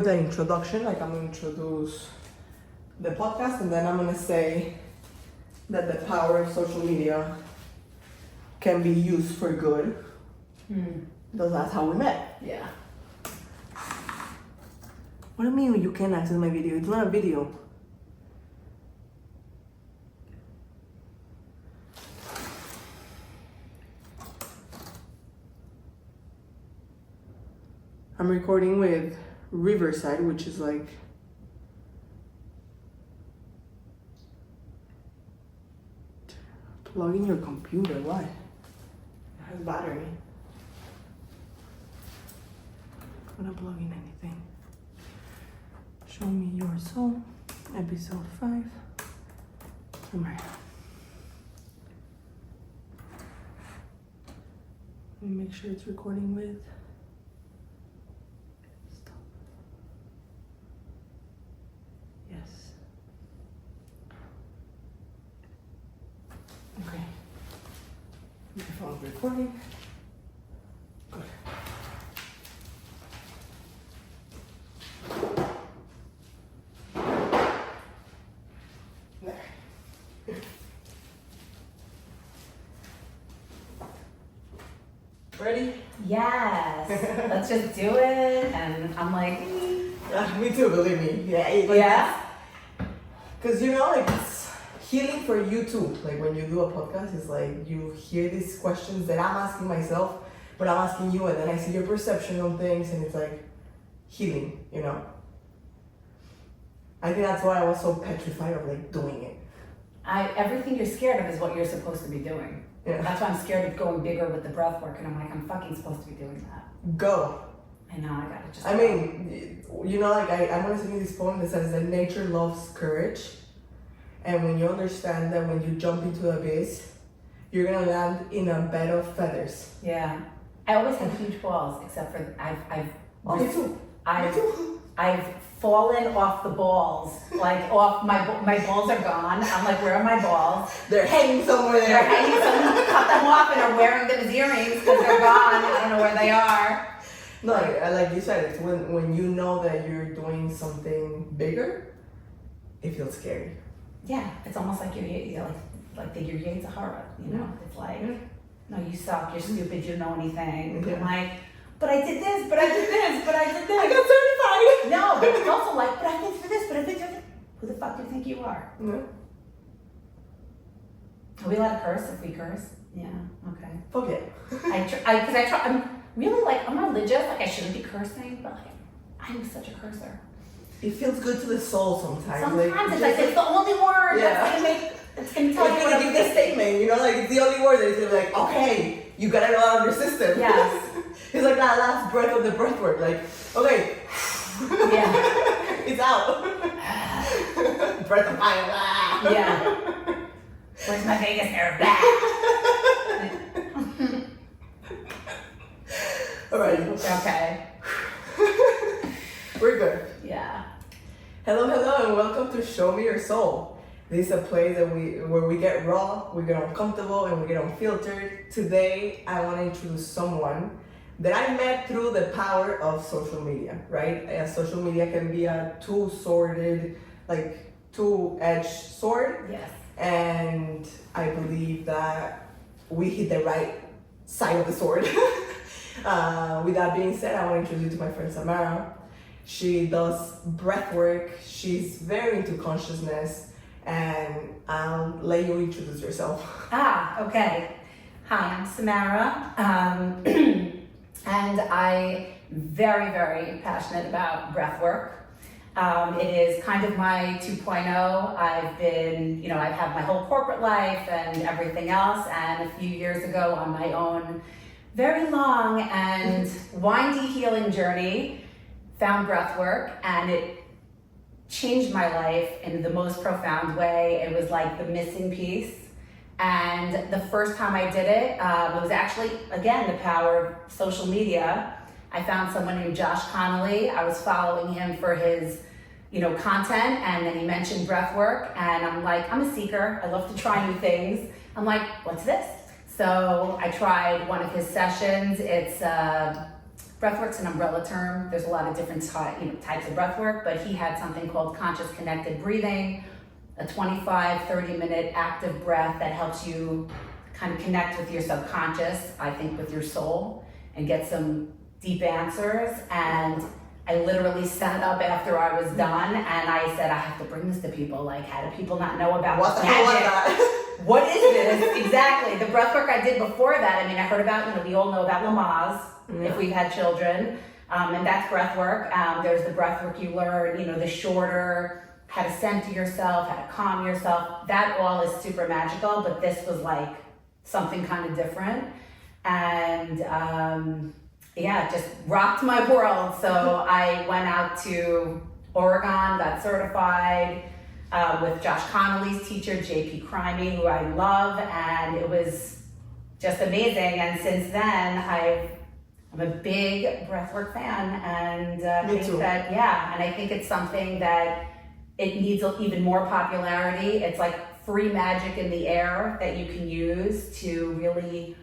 The introduction, like I'm going to introduce the podcast, and then I'm going to say that the power of social media can be used for good. Because that's how we met. Yeah. What do you mean you can't access my video? It's not a video. I'm recording with Riverside, which is like plug in your computer. Why? It has battery. I'm gonna plug in anything. Show me your soul, episode 5. Samara. Let me make sure it's recording with. Stop. Yes. Okay. My phone's recording. Good. There. Ready? Yes. Let's just do it. And I'm like, Me too, believe me. yeah. Because like it's healing for you too. Like when you do a podcast, it's like you hear these questions that I'm asking myself, but I'm asking you, and then I see your perception on things, and it's like healing, I think that's why I was so petrified of like doing it. Everything you're scared of is what you're supposed to be doing. Yeah. That's why I'm scared of going bigger with the breath work. And I'm like, I'm fucking supposed to be doing that. Go. I know, I gotta just. I mean, like I'm gonna sing you this poem that says that nature loves courage, and when you understand that when you jump into the abyss, you're gonna land in a bed of feathers. Yeah. I always have huge balls, except for Me too. I've fallen off the balls, like off my balls are gone. I'm like, where are my balls? They're hanging somewhere They're there. hanging. Someone cut them off and are wearing them as earrings because they're gone. I don't know where they are. No, like you said, it's when you know that you're doing something bigger, it feels scary. Yeah, it's almost like you're like your Yates of horror. It's like, no, you suck. You're stupid. You don't know anything. Yeah. I'm like, but I did this. But I did this. But I did this. I got certified. No, but it's also like, but I did for this. But I did for this. Who the fuck do you think you are? No. Are we allowed to curse if we curse? Yeah. Okay. Fuck it. I'm really like, I'm religious. Like I shouldn't be cursing, but like I'm such a curser. It feels good to the soul sometimes. Sometimes it's like it's the only word Yeah. that's gonna tell you It's what gonna I'm give the statement, like it's the only word that is gonna be like, okay, you got it all out of your system. Yes. It's like that last breath of the breath word, like, okay. Yeah. It's out. Breath of fire. Yeah. Where's my vagus nerve back? Alright. Okay. We're good. Yeah. Hello, and welcome to Show Me Your Soul. This is a place where we get raw, we get uncomfortable, and we get unfiltered. Today, I want to introduce someone that I met through the power of social media, right? Social media can be a two-edged sword. Yes. And I believe that we hit the right side of the sword. With that being said, I want to introduce you to my friend Samara. She does breath work. She's very into consciousness, and I'll let you introduce yourself. Okay. Hi, I'm Samara, and I'm very, very passionate about breath work. It is kind of my 2.0. I've been, I've had my whole corporate life and everything else, and a few years ago on my own very long and windy healing journey, found breath work, and it changed my life in the most profound way. It was like the missing piece. And the first time I did it, it was actually, again, the power of social media. I found someone named Josh Connolly. I was following him for his, content, and then he mentioned breath work, and I'm like, I'm a seeker. I love to try new things. I'm like, what's this? So I tried one of his sessions. It's breathwork's an umbrella term. There's a lot of different types of breathwork, but he had something called conscious connected breathing, a 25, 30-minute active breath that helps you kind of connect with your subconscious, I think with your soul, and get some deep answers. And I literally sat up after I was done and I said, I have to bring this to people. Like, how do people not know about what this the hell was magic? that? What is this? Exactly. The breath work I did before that, I mean, I heard about, we all know about Lamaze, if we've had children, and that's breath work. There's the breath work you learn, the shorter, how to center yourself, how to calm yourself. That all is super magical, but this was like something kind of different. And it just rocked my world. So I went out to Oregon, got certified with Josh Connolly's teacher, JP Crimey, who I love, and it was just amazing. And since then, I'm a big breathwork fan, and I think it's something that it needs even more popularity. It's like free magic in the air that you can use to really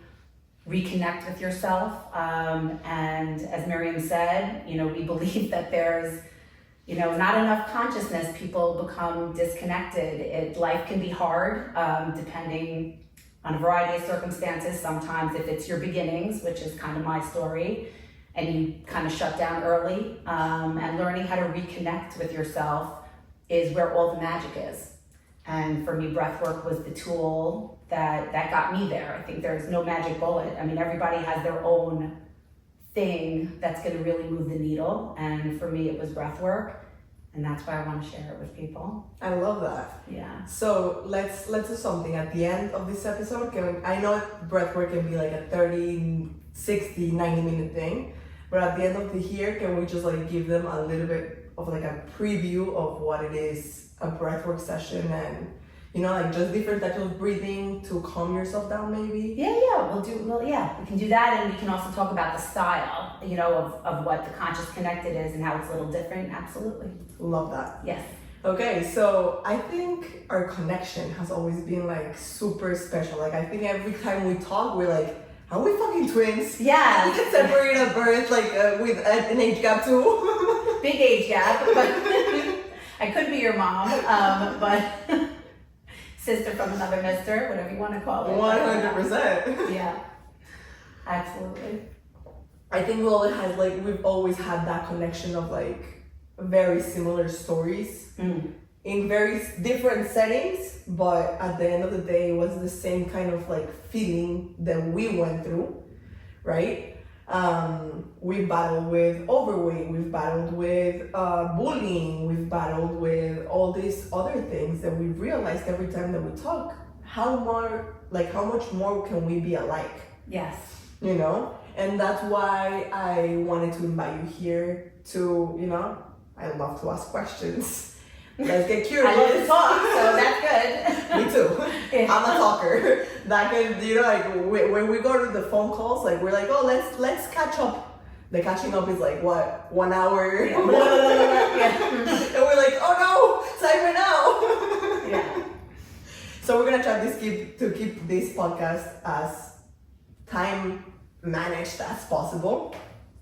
reconnect with yourself. And as Miriam said, we believe that there's, not enough consciousness. People become disconnected. Life can be hard, depending on a variety of circumstances. Sometimes if it's your beginnings, which is kind of my story, and you kind of shut down early, and learning how to reconnect with yourself is where all the magic is. And for me, breathwork was the tool that got me there. I think there's no magic bullet. I mean, everybody has their own thing that's going to really move the needle. And for me, it was breathwork. And that's why I want to share it with people. I love that. Yeah. So let's do something at the end of this episode. I know breathwork can be like a 30, 60, 90-minute thing. But at the end of the year, can we just like give them a little bit of like a preview of what it is, a breathwork session, and like just different types of breathing to calm yourself down, maybe? Yeah, we can do that, and we can also talk about the style, of what the conscious connected is and how it's a little different. Absolutely. Love that. Yes. Okay, so I think our connection has always been like super special. Like I think every time we talk, we're like, are we fucking twins? Yeah. We can separate at birth, like with an age gap too. Big age gap, but I could be your mom, but sister from another mister, whatever you want to call it. 100%. Yeah, absolutely. I think we've always had that connection of like very similar stories in very different settings, but at the end of the day, it was the same kind of like feeling that we went through, right? We've battled with overweight, we've battled with bullying, we've battled with all these other things that we've realized every time that we talk, how much more can we be alike? Yes. And that's why I wanted to invite you here to, I love to ask questions. Let's get curious. I love to talk, so that's good. Me too. Yeah. I'm a talker. That can, like when we go to the phone calls, like we're like, oh, let's catch up. The catching up is like what, 1 hour? Yeah. And we're like, oh no, it's time now. Yeah. So we're gonna try to keep this podcast as time managed as possible.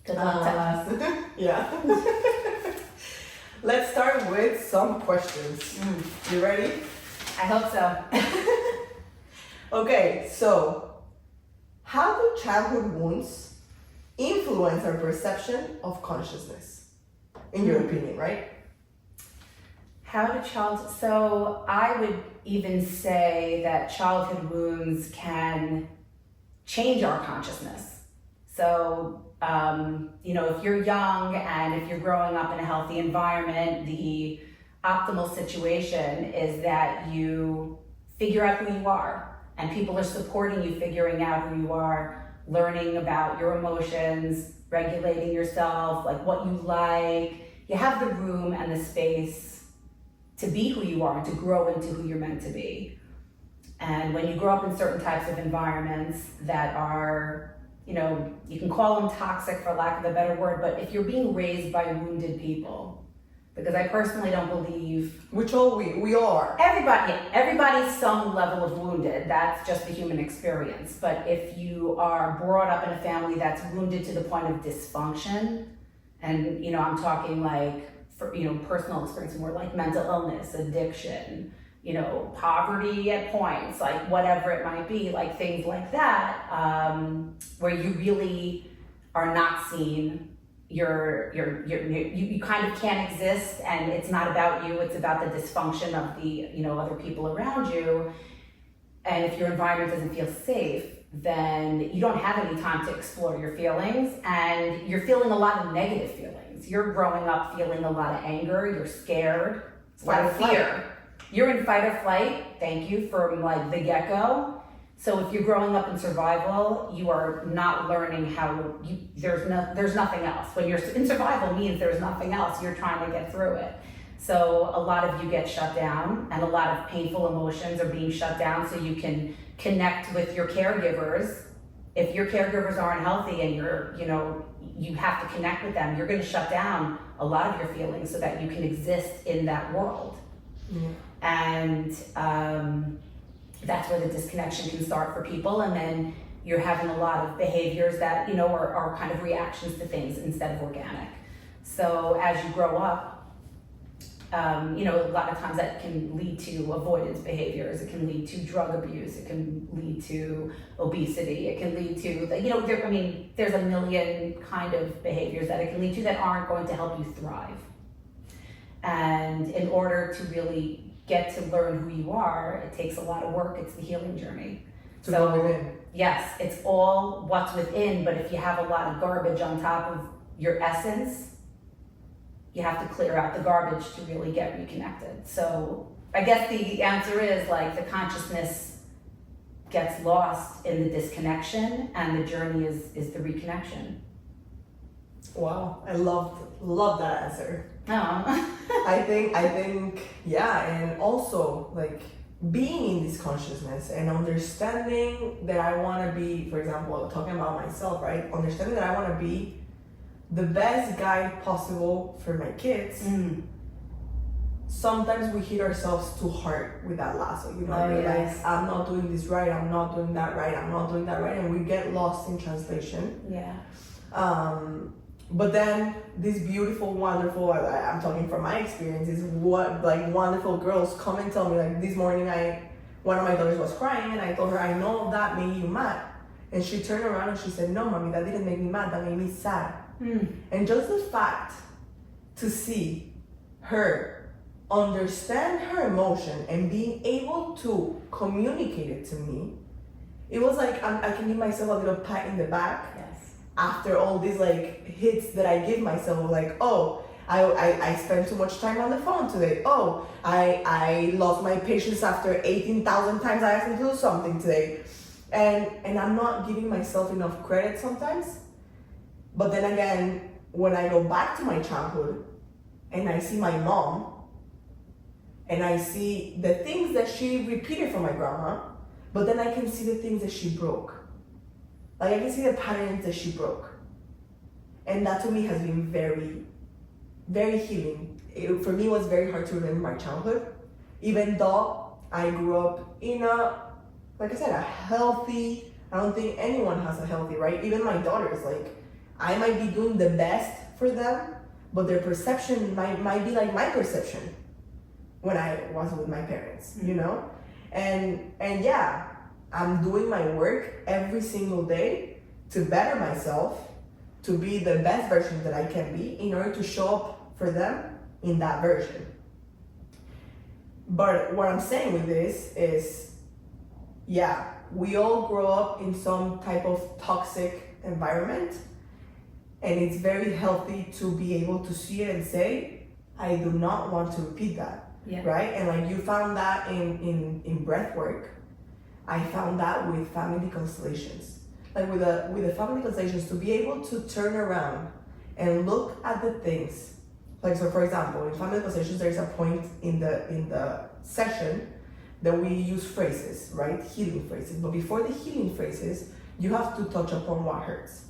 Good luck to us. Yeah. Let's start with some questions. You ready? I hope so. Okay, so how do childhood wounds influence our perception of consciousness? In your opinion, right? So I would even say that childhood wounds can change our consciousness. So, if you're young and if you're growing up in a healthy environment, the optimal situation is that you figure out who you are and people are supporting you figuring out who you are, learning about your emotions, regulating yourself, like what you like. You have the room and the space to be who you are, to grow into who you're meant to be. And when you grow up in certain types of environments that are, you can call them toxic for lack of a better word, but if you're being raised by wounded people, Because I personally don't believe Which all we are. everybody's some level of wounded. That's just the human experience. But if you are brought up in a family that's wounded to the point of dysfunction, and I'm talking like personal experience, more like mental illness, addiction, poverty at points, like whatever it might be, like things like that, where you really are not seen. You kind of can't exist, and it's not about you, it's about the dysfunction of the other people around you. And if your environment doesn't feel safe, then you don't have any time to explore your feelings, and you're feeling a lot of negative feelings. You're growing up feeling a lot of anger, you're scared, a lot of fear. You're in fight or flight, thank you, from like the get-go. So if you're growing up in survival, you are not learning how there's nothing else. When you're in survival means there's nothing else. You're trying to get through it. So a lot of you get shut down, and a lot of painful emotions are being shut down so you can connect with your caregivers. If your caregivers aren't healthy and you have to connect with them, you're going to shut down a lot of your feelings so that you can exist in that world. And that's where the disconnection can start for people, and then you're having a lot of behaviors that are kind of reactions to things instead of organic. So as you grow up, a lot of times that can lead to avoidance behaviors. It can lead to drug abuse. It can lead to obesity. It can lead to there's a million kind of behaviors that it can lead to that aren't going to help you thrive. And in order to really get to learn who you are, it takes a lot of work. It's the healing journey. To go within. Yes, it's all what's within, but if you have a lot of garbage on top of your essence, you have to clear out the garbage to really get reconnected. So I guess the answer is like the consciousness gets lost in the disconnection, and the journey is the reconnection. Wow, I love that answer. Oh. I think, yeah, and also like being in this consciousness and understanding that I want to be, for example, talking about myself, right? Understanding that I want to be the best guide possible for my kids. Sometimes we hit ourselves too hard with that lasso, Yes. like, I'm not doing this right, I'm not doing that right, I'm not doing that right, and we get lost in translation. Yeah. But then these beautiful, wonderful, I'm talking from my experiences, wonderful girls come and tell me, like this morning one of my daughters was crying, and I told her, I know that made you mad. And she turned around and she said, no, mommy, that didn't make me mad, that made me sad. And just the fact to see her understand her emotion and being able to communicate it to me, it was like I can give myself a little pat in the back. Yes. After all these like hits that I give myself, like, oh, I spent too much time on the phone today. Oh, I lost my patience after 18,000 times I asked them to do something today. And I'm not giving myself enough credit sometimes. But then again, when I go back to my childhood and I see my mom and I see the things that she repeated from my grandma, but then I can see the things that she broke. Like I can see the patterns that she broke. And that to me has been very, very healing. For me, it was very hard to remember my childhood, even though I grew up in like I said, a healthy, I don't think anyone has a healthy, right? Even my daughters, like, I might be doing the best for them, but their perception might be like my perception when I was with my parents, And yeah, I'm doing my work every single day to better myself, to be the best version that I can be in order to show up for them in that version. But what I'm saying with this is, yeah, we all grow up in some type of toxic environment, and it's very healthy to be able to see it and say, I do not want to repeat that, right? And like you found that in breath work, I found that with family constellations. Like with the family constellations, to be able to turn around and look at the things. Like, so for example, in family constellations, there's a point in the session that we use phrases, right? Healing phrases. But before the healing phrases, you have to touch upon what hurts.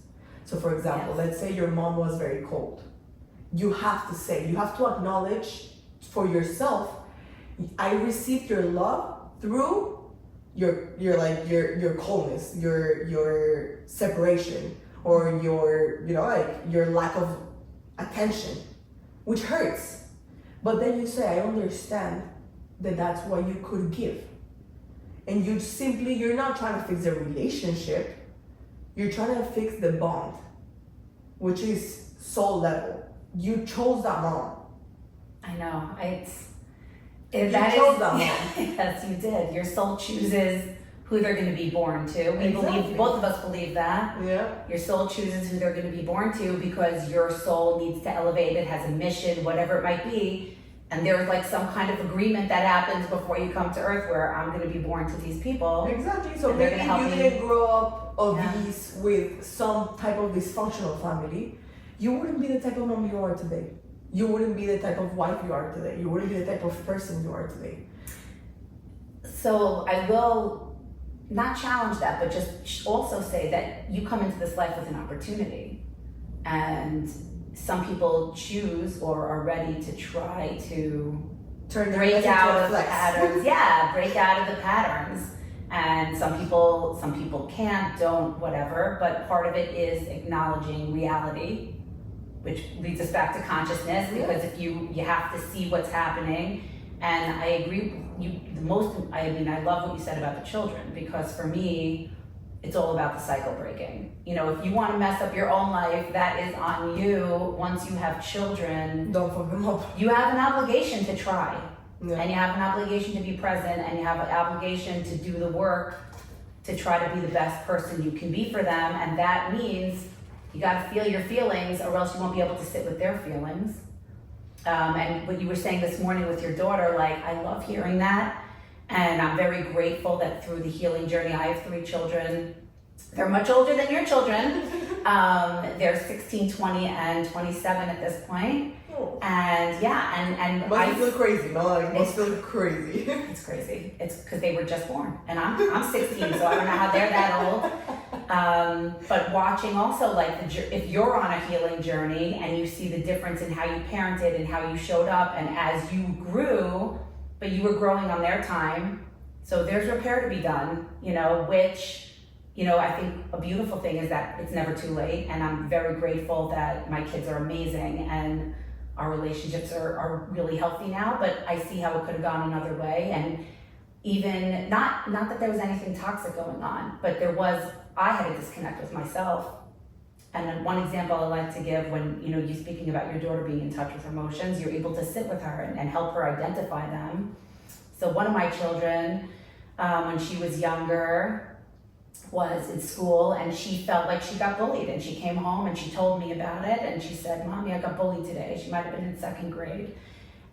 So for example, let's say your mom was very cold. you have to say, you have to acknowledge for yourself, I received your love through your coldness, your separation, or your lack of attention, which hurts. But then you say, I understand that that's what you could give. And you're not trying to fix the relationship, you're trying to fix the bond, which is soul level. You chose that mom. I know. Chose that mom. Yes, you did. Your soul chooses who they're going to be born to. We believe, both of us believe that. Yeah. Your soul chooses who they're going to be born to because your soul needs to elevate. It has a mission, whatever it might be. And there's like some kind of agreement that happens before you come to Earth where I'm going to be born to these people. Exactly. So maybe you didn't grow up obese with some type of dysfunctional family. You wouldn't be the type of mom you are today. You wouldn't be the type of wife you are today. You wouldn't be the type of person you are today. So I will not challenge that, but just also say that you come into this life with an opportunity. And some people choose or are ready to try to break out of the patterns. Yeah, break out of the patterns. And some people can't, don't, whatever. But part of it is acknowledging reality, which leads us back to consciousness, because if you have to see what's happening. And I agree with you I love what you said about the children, because for me, it's all about the cycle breaking. If you want to mess up your own life, that is on you. Once you have children, don't fuck them up. You have an obligation to try. Yeah. And you have an obligation to be present, and you have an obligation to do the work to try to be the best person you can be for them. And that means you got to feel your feelings, or else you won't be able to sit with their feelings. And what you were saying this morning with your daughter, I love hearing that. And I'm very grateful that through the healing journey, I have 3 children. They're much older than your children. They're 16, 20, and 27 at this point. Oh. And and must feel crazy, no? It must feel crazy. It's crazy. It's because they were just born, and I'm 16, so I don't know how they're that old. But watching also, if you're on a healing journey and you see the difference in how you parented and how you showed up, and as you grew, but you were growing on their time, so there's repair to be done. Which. I think a beautiful thing is that it's never too late, and I'm very grateful that my kids are amazing and our relationships are really healthy now, but I see how it could have gone another way. And even, not that there was anything toxic going on, but I had a disconnect with myself. And then one example I like to give when, you speaking about your daughter being in touch with her emotions, you're able to sit with her and help her identify them. So one of my children, when she was younger, was in school, and she felt like she got bullied, and she came home and she told me about it, and she said, "Mommy, I got bullied today." She might have been in 2nd grade.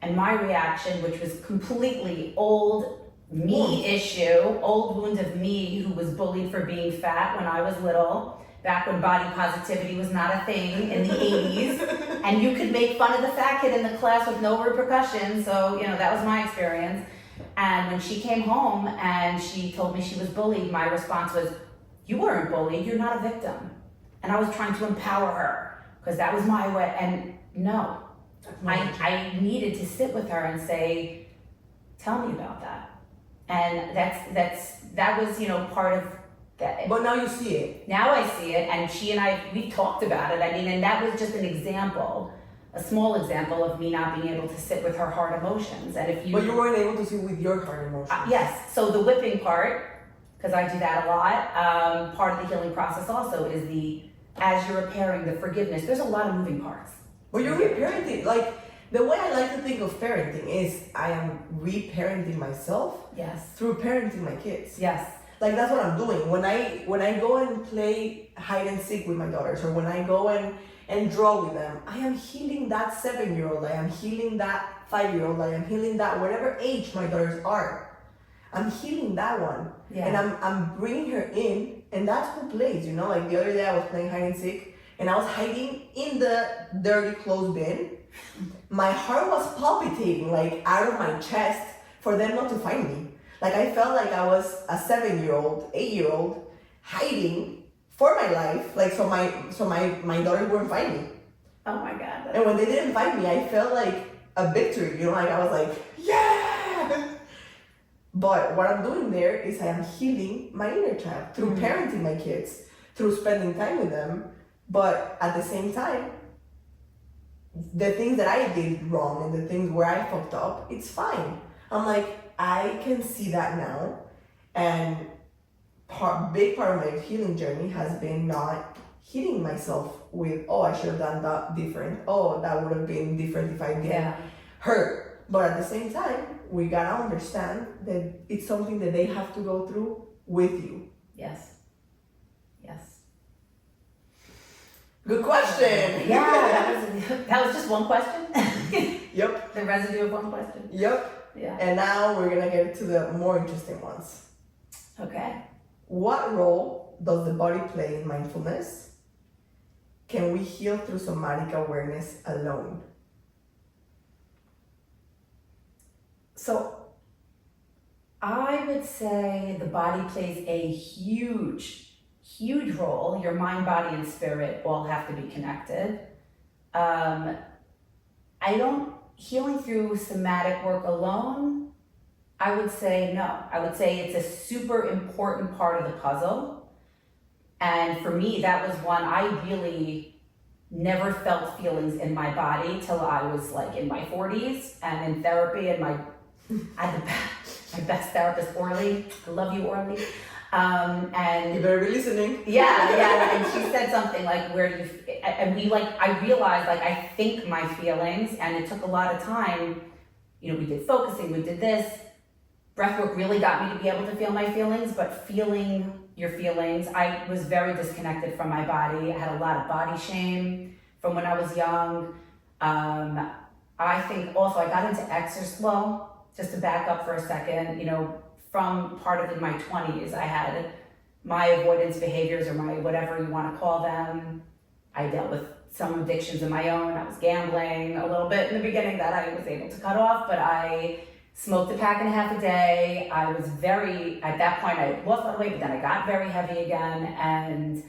And my reaction, which was completely old me issue, old wound of me who was bullied for being fat when I was little, back when body positivity was not a thing in the 80s, and you could make fun of the fat kid in the class with no repercussions. So, that was my experience. And when she came home and she told me she was bullied, my response was, "You weren't bullied, you're not a victim." And I was trying to empower her, because that was my way. And no, I needed to sit with her and say, "Tell me about that." And that was, part of that. But now you see it. Now I see it, and she and we talked about it. And that was just an example. A small example of me not being able to sit with her hard emotions. And but you weren't able to sit with your hard emotions. Yes. So the whipping part, because I do that a lot. Part of the healing process also is as you're repairing, the forgiveness. There's a lot of moving parts. Well, you're reparenting. The way I like to think of parenting is I am reparenting myself. Yes. Through parenting my kids. Yes. That's what I'm doing. When I go and play hide and seek with my daughters, or when I go and draw with them, I am healing that 7-year-old, I am healing that 5-year-old, I am healing that whatever age my daughters are. I'm healing that one. Yeah. And I'm bringing her in, and that's who plays, the other day I was playing hide and seek, and I was hiding in the dirty clothes bin. My heart was palpitating, out of my chest, for them not to find me. I felt like I was a 7-year-old, 8-year-old, hiding for my life, so my daughter wouldn't find me. Oh my God. And when they didn't invite me, I felt like a victory, you know, like I was like, yeah! But what I'm doing there is I am healing my inner child through parenting my kids, through spending time with them. But at the same time, the things that I did wrong and the things where I fucked up, it's fine. I'm like, I can see that now. And big part of my healing journey has been not hitting myself with, oh, I should have done that different. Oh, that would have been different if I didn't hurt. But at the same time, we gotta understand that it's something that they have to go through with you. Yes. Yes. Good question. Yeah, that was just one question. Yep. The residue of one question. Yep. Yeah. And now we're gonna get to the more interesting ones. Okay. What role does the body play in mindfulness? Can we heal through somatic awareness alone? So I would say the body plays a huge role. Your mind, body, and spirit all have to be connected. Healing through somatic work alone, I would say no. I would say it's a super important part of the puzzle. And for me, that was one I really never felt feelings in my body till I was like in my 40s and in therapy, and I had my best therapist, Orly. I love you, Orly. And You better be listening. yeah. And she said something like, I realized like I think my feelings, and it took a lot of time. You know, we did focusing, we did this. Breathwork really got me to be able to feel my feelings, but feeling your feelings, I was very disconnected from my body. I had a lot of body shame from when I was young. I think also I got into exercise. Well, just to back up for a second, you know, from part of in my 20s, I had my avoidance behaviors, or my whatever you want to call them. I dealt with some addictions of my own. I was gambling a little bit in the beginning that I was able to cut off, but I smoked a pack and a half a day. I was at that point I lost a lot of weight, but then I got very heavy again, and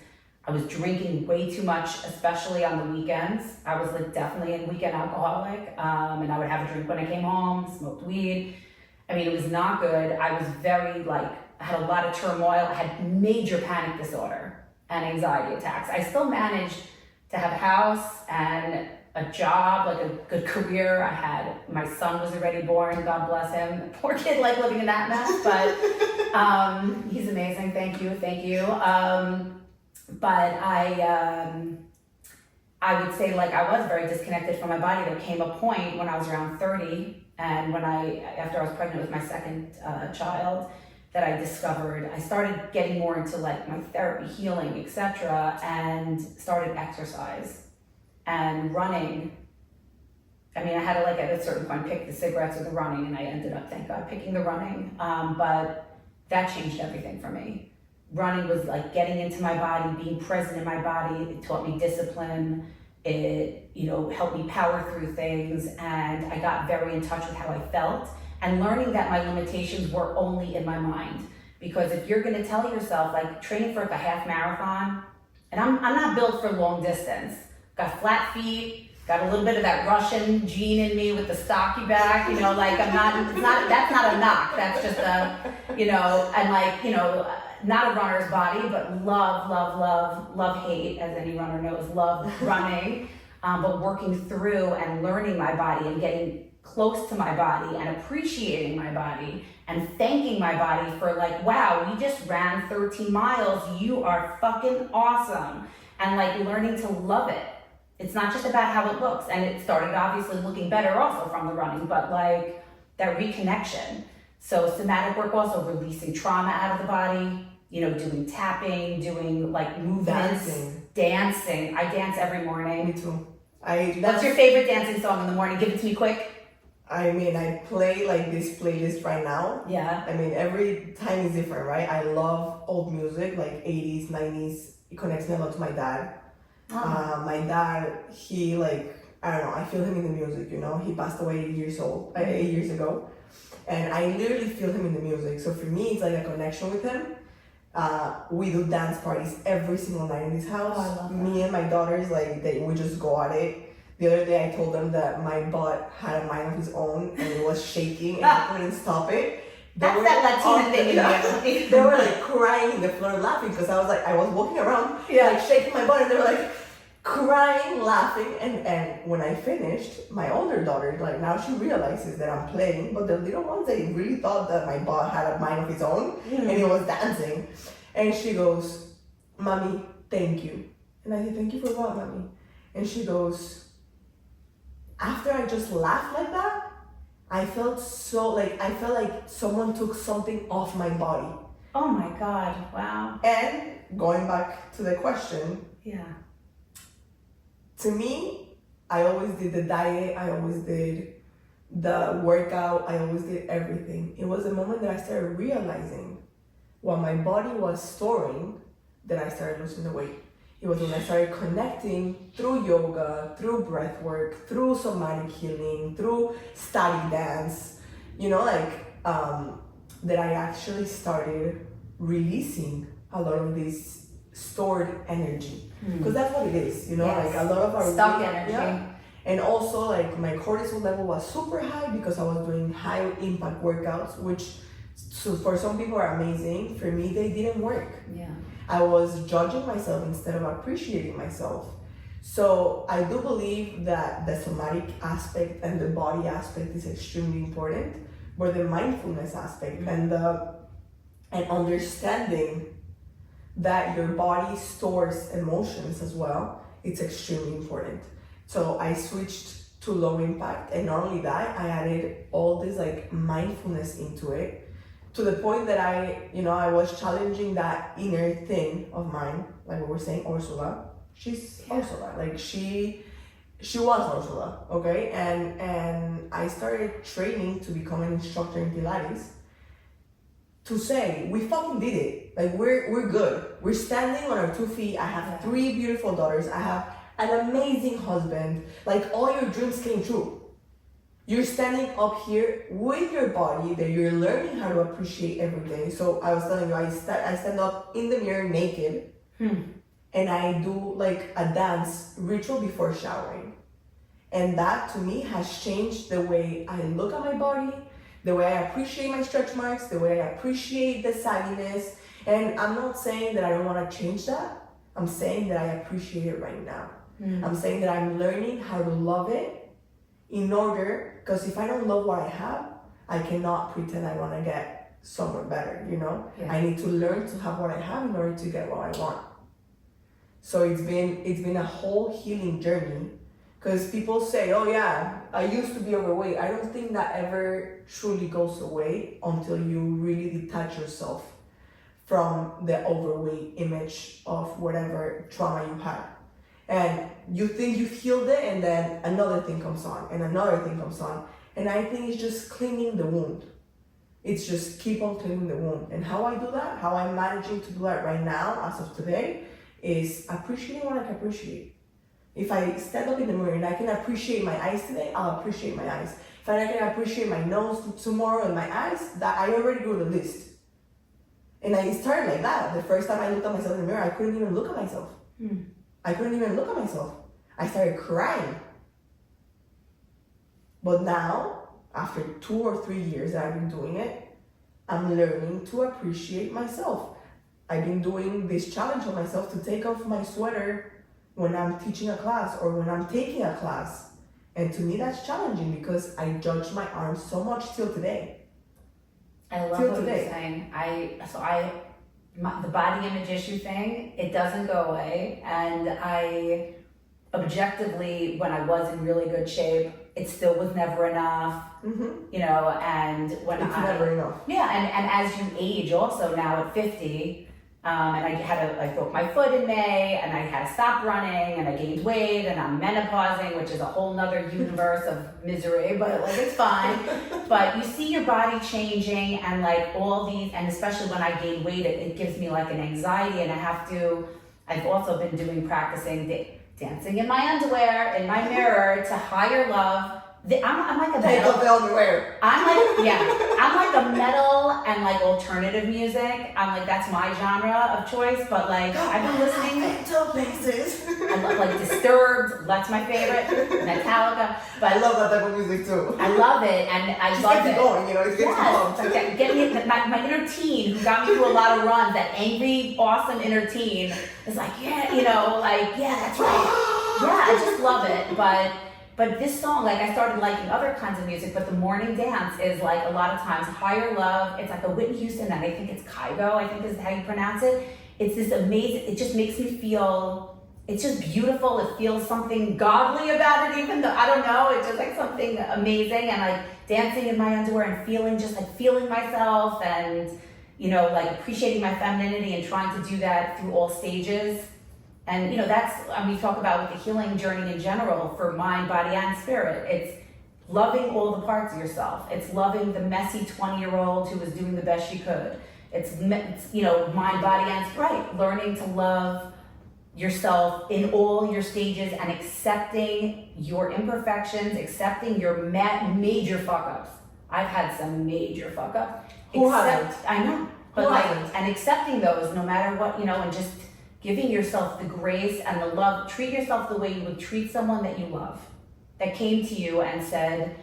I was drinking way too much, especially on the weekends. I was like definitely a weekend alcoholic, and I would have a drink when I came home, smoked weed. I mean, it was not good. I was I had a lot of turmoil. I had major panic disorder and anxiety attacks. I still managed to have a house and a job, like a good career. My son was already born, God bless him. Poor kid, like living in that mess, but he's amazing, thank you. But I would say like I was very disconnected from my body. There came a point when I was around 30, and after I was pregnant with my second child, that I started getting more into like my therapy, healing, etc., and started exercise and running. I mean, I had to like at a certain point pick the cigarettes or the running, and I ended up, thank God, picking the running. But that changed everything for me. Running was like getting into my body, being present in my body. It taught me discipline. It, helped me power through things, and I got very in touch with how I felt, and learning that my limitations were only in my mind. Because if you're going to tell yourself, like training for like a half marathon, and I'm not built for long distance. Got flat feet, got a little bit of that Russian gene in me with the stocky back, like that's not a knock. That's just not a runner's body, but love hate, as any runner knows, love running, but working through and learning my body and getting close to my body and appreciating my body and thanking my body for like, wow, we just ran 13 miles, you are fucking awesome. And like learning to love it. It's not just about how it looks. And it started obviously looking better also from the running, but like that reconnection. So somatic work also releasing trauma out of the body, doing tapping, doing like movements, dancing. I dance every morning. Me too. What's your favorite dancing song in the morning? Give it to me quick. I mean, I play like this playlist right now. Yeah. I mean, every time is different, right? I love old music, like 80s, 90s. It connects me a lot to my dad. Oh. My dad, he I don't know, I feel him in the music, He passed away 8 years ago. And I literally feel him in the music. So for me, it's like a connection with him. We do dance parties every single night in this house. Oh, I love that. Me and my daughters, we just go at it. The other day I told them that my butt had a mind of its own and it was shaking and I couldn't stop it. That's that Latina thing in you. They were like crying in the floor laughing because I was walking around like shaking my butt and they were like crying, laughing, and when I finished, my older daughter, like now she realizes that I'm playing, but the little ones, they really thought that my butt had a mind of its own and it was dancing. And she goes, "Mommy, thank you." And I said, "Thank you for what, Mommy?" And she goes, "After I just laughed like that, I felt like someone took something off my body." Oh my God, wow. And going back to the question, Yeah. to me, I always did the diet, I always did the workout, I always did everything. It was the moment that I started realizing what my body was storing that I started losing the weight. It was when I started connecting through yoga, through breath work, through somatic healing, through static dance, that I actually started releasing a lot of this stored energy. Because that's what it is, Yes. like a lot of our Stuck weight- energy. Yeah. And also like my cortisol level was super high because I was doing high impact workouts, which for some people are amazing. For me, they didn't work. Yeah. I was judging myself instead of appreciating myself. So I do believe that the somatic aspect and the body aspect is extremely important, but the mindfulness aspect and understanding that your body stores emotions as well, it's extremely important. So I switched to low impact, and not only that, I added all this like mindfulness into it, to the point that I was challenging that inner thing of mine, like we were saying, Ursula. She's Ursula, like she was Ursula, okay? And I started training to become an instructor in Pilates to say, we fucking did it. Like we're good. We're standing on our 2 feet. I have 3 beautiful daughters. I have an amazing husband. Like all your dreams came true. You're standing up here with your body that you're learning how to appreciate every day. So I was telling you, I stand up in the mirror naked and I do like a dance ritual before showering. And that to me has changed the way I look at my body, the way I appreciate my stretch marks, the way I appreciate the sagginess. And I'm not saying that I don't want to change that. I'm saying that I appreciate it right now. I'm saying that I'm learning how to love it in order, because if I don't love what I have, I cannot pretend I want to get somewhere better, Yeah. I need to learn to have what I have in order to get what I want. So it's been a whole healing journey, because people say, oh yeah, I used to be overweight. I don't think that ever truly goes away until you really detach yourself from the overweight image of whatever trauma you had. And you think you've healed it, and then another thing comes on, and another thing comes on. And I think it's just cleaning the wound. It's just keep on cleaning the wound. And how I do that, how I'm managing to do that right now, as of today, is appreciating what I can appreciate. If I stand up in the mirror and I can appreciate my eyes today, I'll appreciate my eyes. If I can appreciate my nose tomorrow and my eyes, that I already do the list. And I started like that. The first time I looked at myself in the mirror, I couldn't even look at myself. I couldn't even look at myself. I started crying. But now, after 2 or 3 years that I've been doing it, I'm learning to appreciate myself. I've been doing this challenge on myself to take off my sweater when I'm teaching a class or when I'm taking a class. And to me, that's challenging because I judge my arms so much till today. I love what you're saying. The body image issue thing, it doesn't go away. And I objectively, when I was in really good shape, it still was never enough, and when it's never enough. Yeah, and as you age also now at 50, and I broke my foot in May, and I had to stop running, and I gained weight, and I'm menopausing, which is a whole nother universe of misery, but it's fine. But you see your body changing, and all these, and especially when I gain weight, it gives me an anxiety, and I've also been practicing dancing in my underwear, in my mirror, to higher love. I'm like a Take off the underwear. I'm like a metal and like alternative music. I'm like, that's my genre of choice, but like I've been listening to places. I love like Disturbed, that's my favorite, Metallica. But I love that type of music too. I love it, and I Just love gets it. you going, you know, it gets you pumped. Okay, get me my inner teen who got me through a lot of runs. That angry, awesome inner teen is like, yeah, you know, like yeah, that's right. Yeah, I just love it. But this song, like I started liking other kinds of music, but the morning dance is like a lot of times Higher Love. It's like a Whitney Houston, and I think it's Kygo, I think is how you pronounce it. It's this amazing, it just makes me feel, it's just beautiful. It feels something godly about it, even though, I don't know, it's just like something amazing, and like dancing in my underwear and feeling, just like feeling myself and, you know, like appreciating my femininity and trying to do that through all stages. And you know, that's, we talk about with the healing journey in general for mind, body, and spirit. It's loving all the parts of yourself. It's loving the messy 20-year-old who was doing the best she could. It's you know, mind, body, and spirit. Learning to love yourself in all your stages and accepting your imperfections, accepting your major fuck-ups. I've had some major fuck-ups. Who hasn't? I know. But Who like, hasn't? and accepting those no matter what, you know, and just giving yourself the grace and the love. Treat yourself the way you would treat someone that you love, that came to you and said,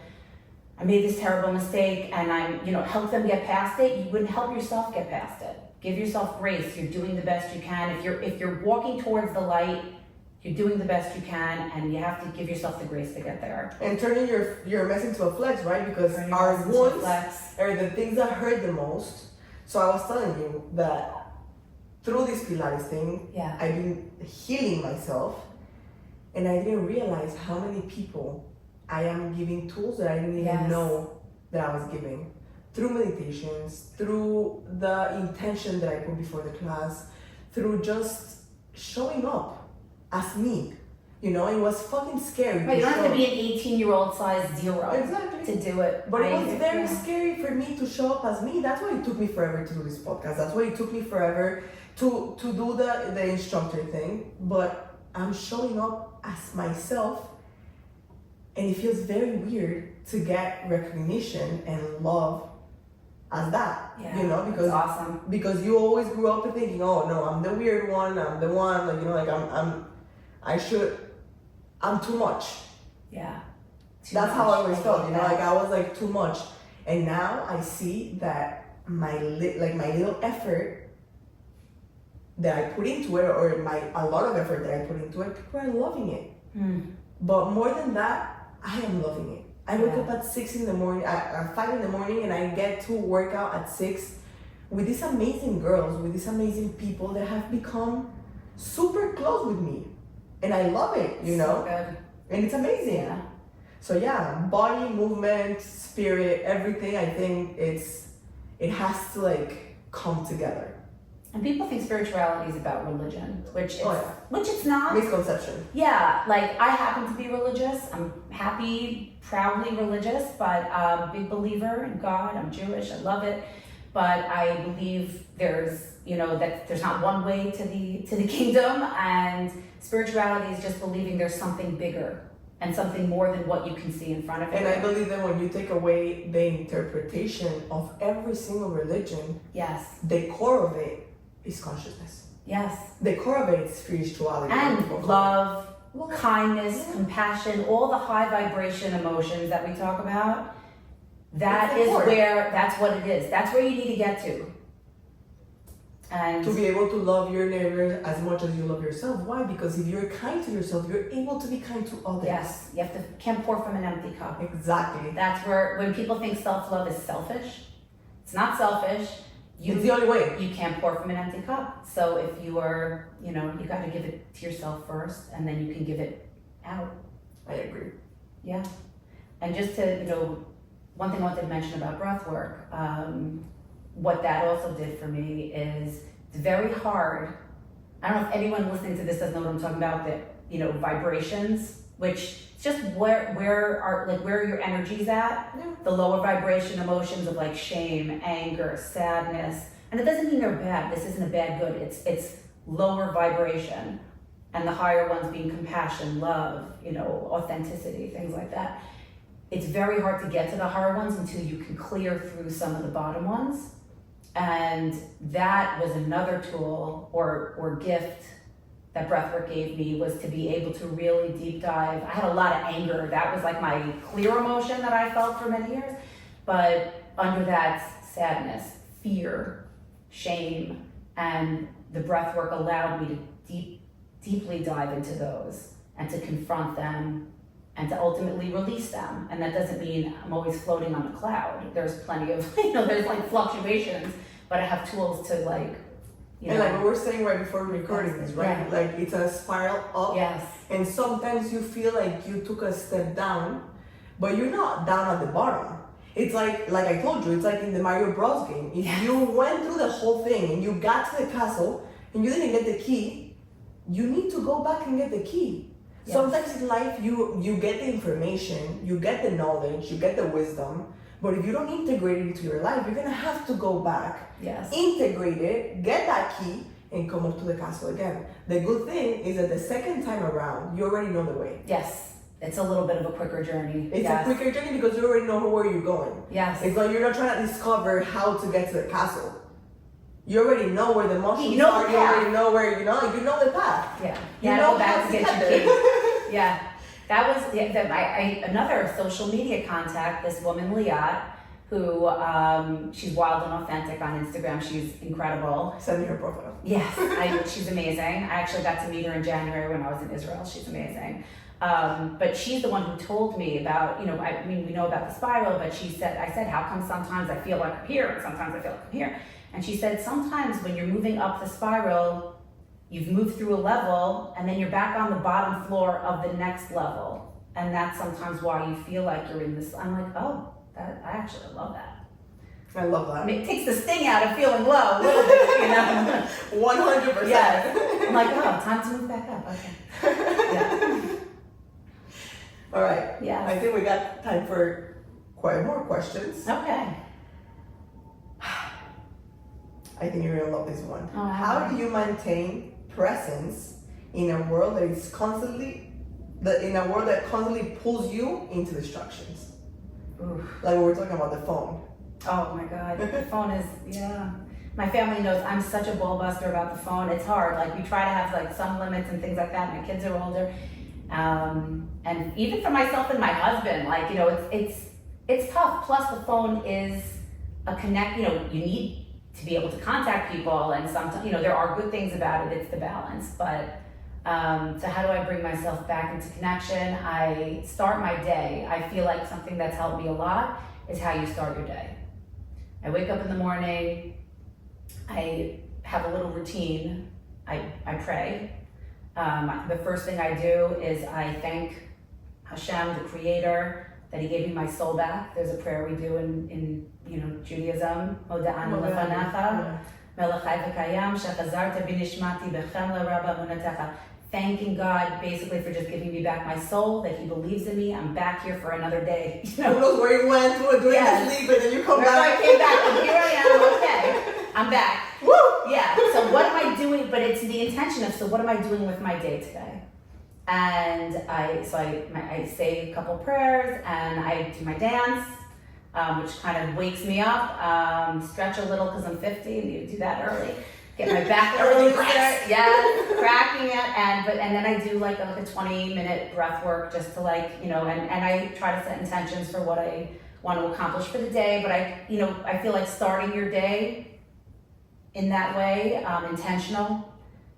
I made this terrible mistake, and I'm, you know, help them get past it. You wouldn't help yourself get past it. Give yourself grace. You're doing the best you can. If you're walking towards the light, you're doing the best you can, and you have to give yourself the grace to get there. And turning your mess into a flex, right? Because Turning our your mess into a wounds flex. are the things that hurt the most. So I was telling you that through this Pilates thing, Yeah. I've been healing myself, and I didn't realize how many people I am giving tools that I didn't even Yes. know that I was giving. Through meditations, through the intention that I put before the class, through just showing up as me. You know, it was fucking scary. Right, you don't show have to be up. an 18-year-old size 0 Exactly. to do it. But it was right? very Yeah. scary for me to show up as me. That's why it took me forever to do this podcast. That's why it took me forever to do the instructor thing. But I'm showing up as myself, and it feels very weird to get recognition and love as that. Yeah, You know, because that's awesome. because you always grew up thinking, oh no, I'm the weird one. I'm the one. Like, you know, like I'm too much. Yeah. Too That's how I always much. felt, you know, that. like I was like too much. And now I see that my little effort that I put into it, or a lot of effort that I put into it, people are loving it. But more than that, I am loving it. I wake up at 6 in the morning, at 5 in the morning, and I get to work out at 6 with these amazing girls, with these amazing people that have become super close with me. And I love it, you know? So good. And it's amazing. Yeah. So yeah, body, movement, spirit, everything, I think it has to like come together. And people think spirituality is about religion, which it's not. Misconception. Yeah, like I happen to be religious. I'm happy, proudly religious, but I'm a big believer in God. I'm Jewish. I love it. But I believe there's, you know, that there's not one way to the kingdom, and spirituality is just believing there's something bigger and something more than what you can see in front of you. And I believe that when you take away the interpretation of every single religion, Yes. the core of it is consciousness. Yes. The core of it is spirituality. And love, Well, kindness, yeah. compassion, all the high vibration emotions that we talk about. That It's is the core. that's what it is. That's where you need to get to. And To be able to love your neighbor as much as you love yourself. Why? Because if you're kind to yourself, you're able to be kind to others. yes, you have to can't pour from an empty cup. Exactly. That's where when people think self-love is selfish, it's not selfish. It's the only way. You can't pour from an empty cup. So if you are, you know, you got to give it to yourself first, and then you can give it out. I agree. Yeah. And just to, you know, one thing I wanted to mention about breath work, what that also did for me is it's very hard. I don't know if anyone listening to this doesn't know what I'm talking about, that, you know, vibrations, which it's just where your energy's at, Yeah. the lower vibration emotions of like shame, anger, sadness. And it doesn't mean they're bad. This isn't a bad good. It's lower vibration. And the higher ones being compassion, love, you know, authenticity, things like that. It's very hard to get to the higher ones until you can clear through some of the bottom ones. And that was another tool or gift that breathwork gave me, was to be able to really deep dive. I had a lot of anger. That was like my clear emotion that I felt for many years. But under that, sadness, fear, shame, and the breathwork allowed me to deeply dive into those and to confront them and to ultimately release them. And that doesn't mean I'm always floating on a cloud. There's plenty of, there's like fluctuations, but I have tools to like, and like we were saying right before recording this, right? Yeah. Like it's a spiral up. Yes. And sometimes you feel like you took a step down, but you're not down at the bottom. It's like I told you, it's like in the Mario Bros game. If you went through the whole thing and you got to the castle and you didn't get the key, you need to go back and get the key. Yes. Sometimes in life you get the information, you get the knowledge, you get the wisdom, but if you don't integrate it into your life, you're gonna have to go back, integrate it, get that key, and come up to the castle again. The good thing is that the second time around, you already know the way. Yes, it's a little bit of a quicker journey. It's a quicker journey because you already know where you're going. Yes. It's like you're not trying to discover how to get to the castle. You already know where the motions are. You already know where you know the path. Yeah. You know back how to to get get your there. key. Yeah. That was another social media contact, this woman, Liat, who she's wild and authentic on Instagram. She's incredible. Send me her profile. Yes, she's amazing. I actually got to meet her in January when I was in Israel. She's amazing. But she's the one who told me about, we know about the spiral, but I said, how come sometimes I feel like I'm here and sometimes I feel like I'm here? And she said, sometimes when you're moving up the spiral, you've moved through a level and then you're back on the bottom floor of the next level. And that's sometimes why you feel like you're in this. I'm like, oh, I actually love that. I love that. I mean, it takes the sting out of feeling low a little bit, 100%. Yeah. I'm like, oh, time to move back up. Okay. Yeah. All right. Yeah. I think we got time for quite more questions. Okay. I think you're gonna love this one. Oh, How do you maintain presence in a world that constantly pulls you into distractions? Oof. Like we were talking about the phone. Oh my God, the phone is, My family knows I'm such a ball buster about the phone. It's hard. Like we try to have like some limits and things like that. My kids are older. And even for myself and my husband, like, it's tough. Plus the phone is a connect, you need to be able to contact people, and sometimes, there are good things about it. It's the balance. But so how do I bring myself back into connection? I start my day. I feel like something that's helped me a lot is how you start your day. I wake up in the morning. I have a little routine. I pray. The first thing I do is I thank Hashem, the Creator, that He gave me my soul back. There's a prayer we do in Judaism. Hoda'anu lefanecha, melech chai v'kayam, shechazarta binishmati b'chemla rabba munatecha. Thanking God basically for just giving me back my soul, that He believes in me. I'm back here for another day. Who knows where you went, during the sleep, and then you come back. I came back, and here I am, okay. I'm back. Woo! Yeah, so what am I doing? But it's the intention of, so what am I doing with my day today? And I say a couple prayers, and I do my dance, which kind of wakes me up, stretch a little because I'm 50 and you do that early. Get my back early, cracking it, and then I do like a 20-minute breath work just to and I try to set intentions for what I want to accomplish for the day. But I feel like starting your day in that way, intentional,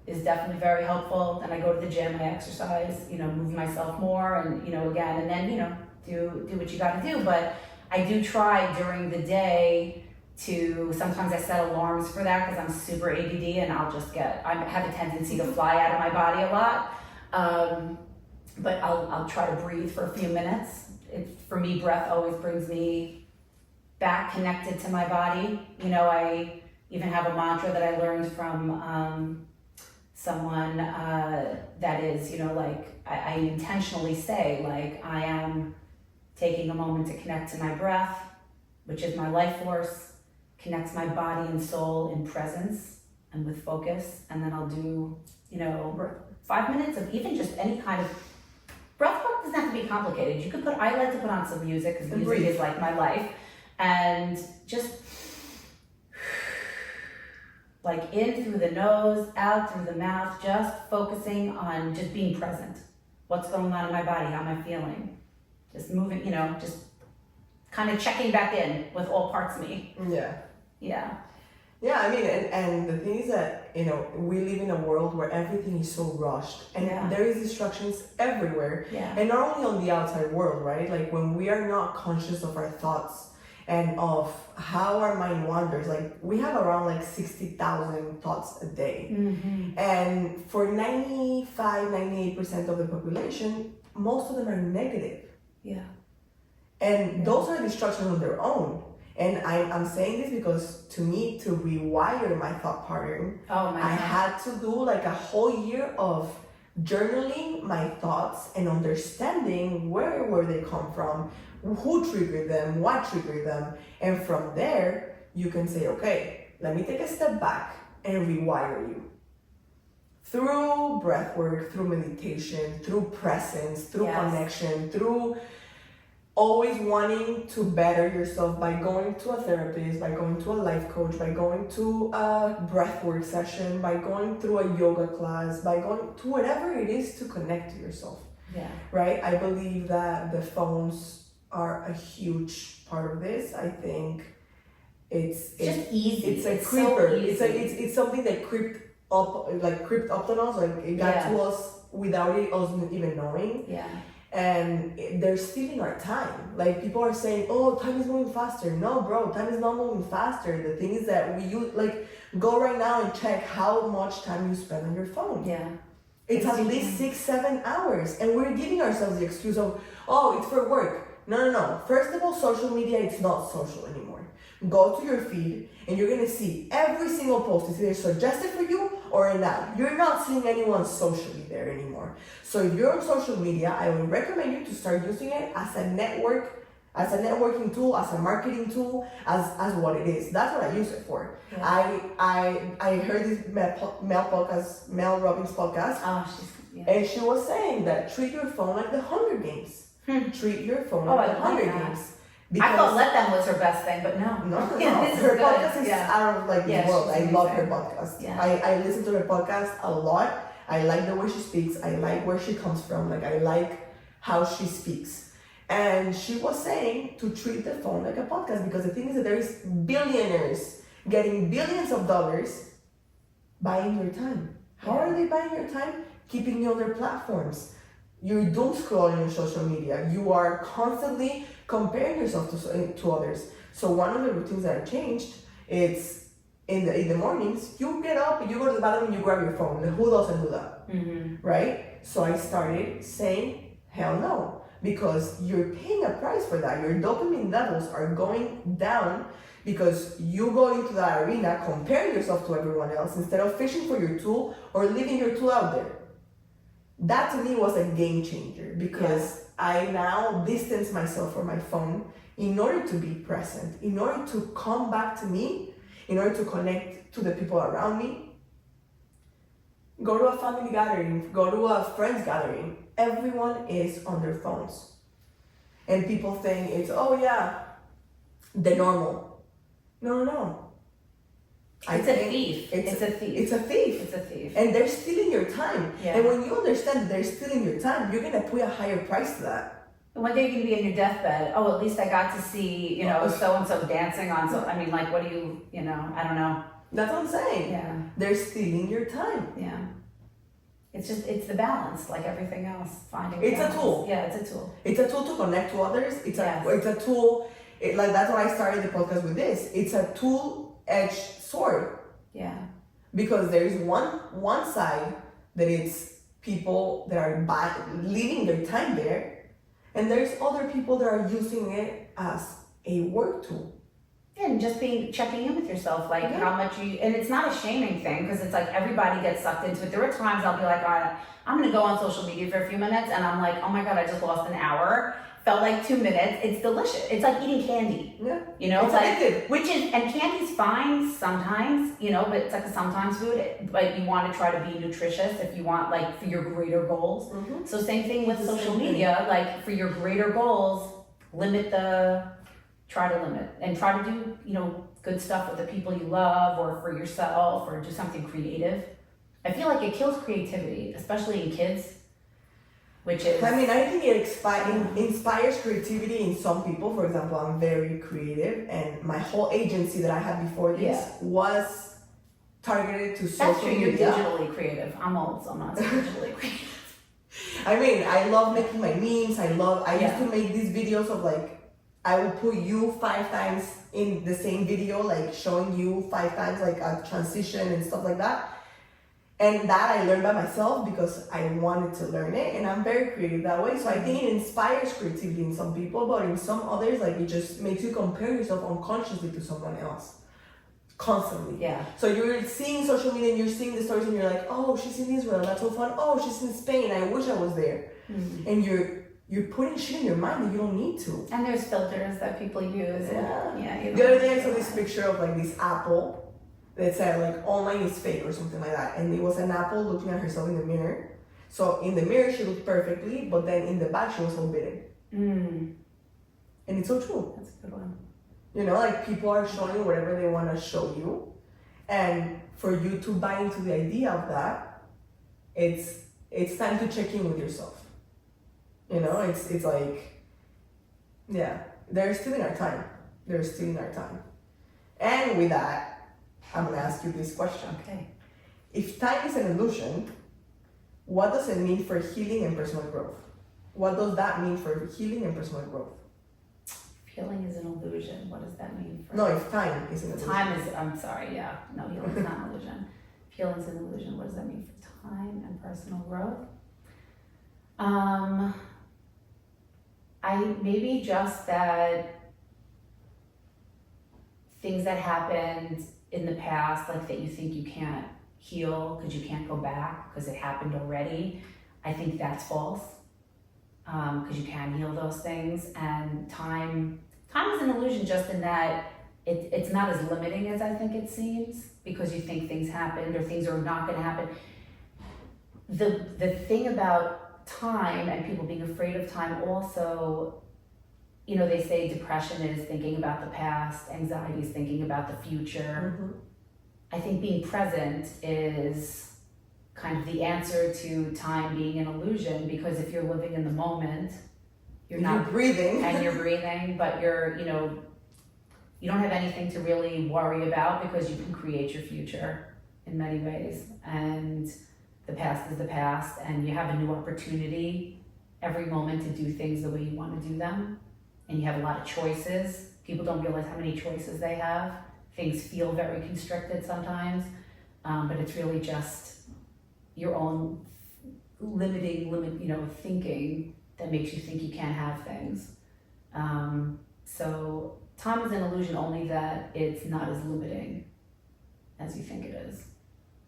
is definitely very helpful. And I go to the gym, I exercise, move myself more, and again, and then do what you got to do. But I do try during the day to, sometimes I set alarms for that because I'm super ADD and I have a tendency to fly out of my body a lot. But I'll try to breathe for a few minutes. For me, breath always brings me back connected to my body. I even have a mantra that I learned from someone that is, I intentionally say, I am taking a moment to connect to my breath, which is my life force, connects my body and soul in presence and with focus. And then I'll do, 5 minutes of even just any kind of breath work. Doesn't have to be complicated. I like to put on some music because music is like my life. And just Like in through the nose, out through the mouth, just focusing on just being present. What's going on in my body? How am I feeling? Just moving, just kind of checking back in with all parts of me. Yeah. Yeah. Yeah, I mean, and the thing is that, we live in a world where everything is so rushed and there is distractions everywhere. Yeah. And not only on the outside world, right? Like when we are not conscious of our thoughts and of how our mind wanders, like we have around like 60,000 thoughts a day. Mm-hmm. And for 98% of the population, most of them are negative. Yeah. And those are distractions on their own. And I'm saying this because to me, to rewire my thought pattern, I had to do like a whole year of journaling my thoughts and understanding where they come from, who triggered them, what triggered them. And from there, you can say, okay, let me take a step back and rewire you. Through breath work, through meditation, through presence, through connection, through always wanting to better yourself by going to a therapist, by going to a life coach, by going to a breathwork session, by going through a yoga class, by going to whatever it is to connect to yourself. Yeah. Right? I believe that the phones are a huge part of this. I think it's just easy. It's a creeper. So it's something that creeped up on us. Like it got to us without us even knowing. Yeah. And they're stealing our time. Like people are saying, oh, time is moving faster. No, bro, time is not moving faster. The thing is that go right now and check how much time you spend on your phone. Yeah. It's at least 6-7 hours. And we're giving ourselves the excuse of, oh, it's for work. No. First of all, social media, it's not social anymore. Go to your feed and you're gonna see every single post is either suggested for you or an ad. You're not seeing anyone socially there anymore. So if you're on social media, I would recommend you to start using it as a networking tool, as a marketing tool, as what it is. That's what I use it for. Yeah. I heard this Mel Robbins podcast, and she was saying that treat your phone like the Hunger Games. Treat your phone like the Hunger Games. Because I thought Let Them was her best thing, but no. No. Her podcast is out of the world. I love her podcast. Yeah. I listen to her podcast a lot. I like the way she speaks. I like where she comes from. Like I like how she speaks. And she was saying to treat the phone like a podcast because the thing is that there is billionaires getting billions of dollars buying your time. How are they buying your time? Keeping you on their platforms. You're doom scrolling on social media. You are constantly comparing yourself to others. So one of the routines that I changed, it's in the mornings, you get up, you go to the bathroom, and you grab your phone. Who doesn't do that? Mm-hmm. Right? So I started saying, hell no. Because you're paying a price for that. Your dopamine levels are going down because you go into that arena comparing yourself to everyone else instead of fishing for your tool or leaving your tool out there. That to me was a game changer because I now distance myself from my phone in order to be present, in order to come back to me, in order to connect to the people around me. Go to a family gathering, go to a friend's gathering. Everyone is on their phones. And people think it's, the normal. No. It's a thief. It's a thief. And they're stealing your time. Yeah. And when you understand that they're stealing your time, you're going to put a higher price to that. One day you're going to be on your deathbed. Oh, at least I got to see, so-and-so dancing on what do you, I don't know. That's what I'm saying. Yeah. They're stealing your time. Yeah. It's the balance, like everything else. It's a tool. Yeah, it's a tool. It's a tool to connect to others. It's a tool. That's why I started the podcast with this. It's a tool-edged sword. Yeah. Because there is one side that it's people that are leaving their time there, and there's other people that are using it as a work tool. And just checking in with yourself, how much and it's not a shaming thing because it's like everybody gets sucked into it. There are times I'll be like, all right, I'm going to go on social media for a few minutes and I'm like, oh my God, I just lost an hour. Felt like 2 minutes. It's delicious. It's like eating candy. Yeah. It's addictive. And candy's fine sometimes, but it's like a sometimes food. But you want to try to be nutritious if you want for your greater goals. So same thing with social media, for your greater goals, limit the try to limit and try to do, good stuff with the people you love or for yourself or do something creative. I feel like it kills creativity, especially in kids, which is... I think it inspires creativity in some people. For example, I'm very creative, and my whole agency that I had before this was targeted to social That's true, you're media. digitally creative. I'm old, so I'm not so digitally creative. I love making my memes. I used to make these videos of like, I would put you 5 times in the same video, like showing you 5 times like a transition and stuff like that. And that I learned by myself because I wanted to learn it, and I'm very creative that way. So I think it inspires creativity in some people, but in some others, like it just makes you compare yourself unconsciously to someone else. Constantly. Yeah. So you're seeing social media and you're seeing the stories and you're like, oh, she's in Israel, that's so fun. Oh, she's in Spain, I wish I was there. Mm-hmm. And you're putting shit in your mind that you don't need to. And there's filters that people use. The other day I saw this picture of like this apple that said like online is fake or something like that. And it was an apple looking at herself in the mirror. So in the mirror she looked perfectly, but then in the back she was all bitten. Mm. And it's so true. That's a good one. Like people are showing you whatever they want to show you. And for you to buy into the idea of that, it's time to check in with yourself. It's like, they're stealing our time. They're stealing our time. And with that, I'm gonna ask you this question. Okay. If time is an illusion, what does it mean for healing and personal growth? What does that mean for healing and personal growth? Healing is an illusion. What does that mean? No, if time is an illusion. I'm sorry, yeah. No, healing is not an illusion. Healing is an illusion. What does that mean for time and personal growth? Maybe just that things that happened in the past, like that you think you can't heal because you can't go back because it happened already. I think that's false. Because you can heal those things, and time is an illusion just in that it's not as limiting as I think it seems, because you think things happened or things are not going to happen. The thing about time and people being afraid of time also, they say depression is thinking about the past, anxiety is thinking about the future. Mm-hmm. I think being present is kind of the answer to time being an illusion, because if you're living in the moment, you're breathing and you're breathing, but you don't have anything to really worry about because you can create your future in many ways, and the past is the past, and you have a new opportunity every moment to do things the way you want to do them, and you have a lot of choices. People don't realize how many choices they have. Things feel very constricted sometimes, but it's really just your own thinking that makes you think you can't have things. So time is an illusion, only that it's not as limiting as you think it is.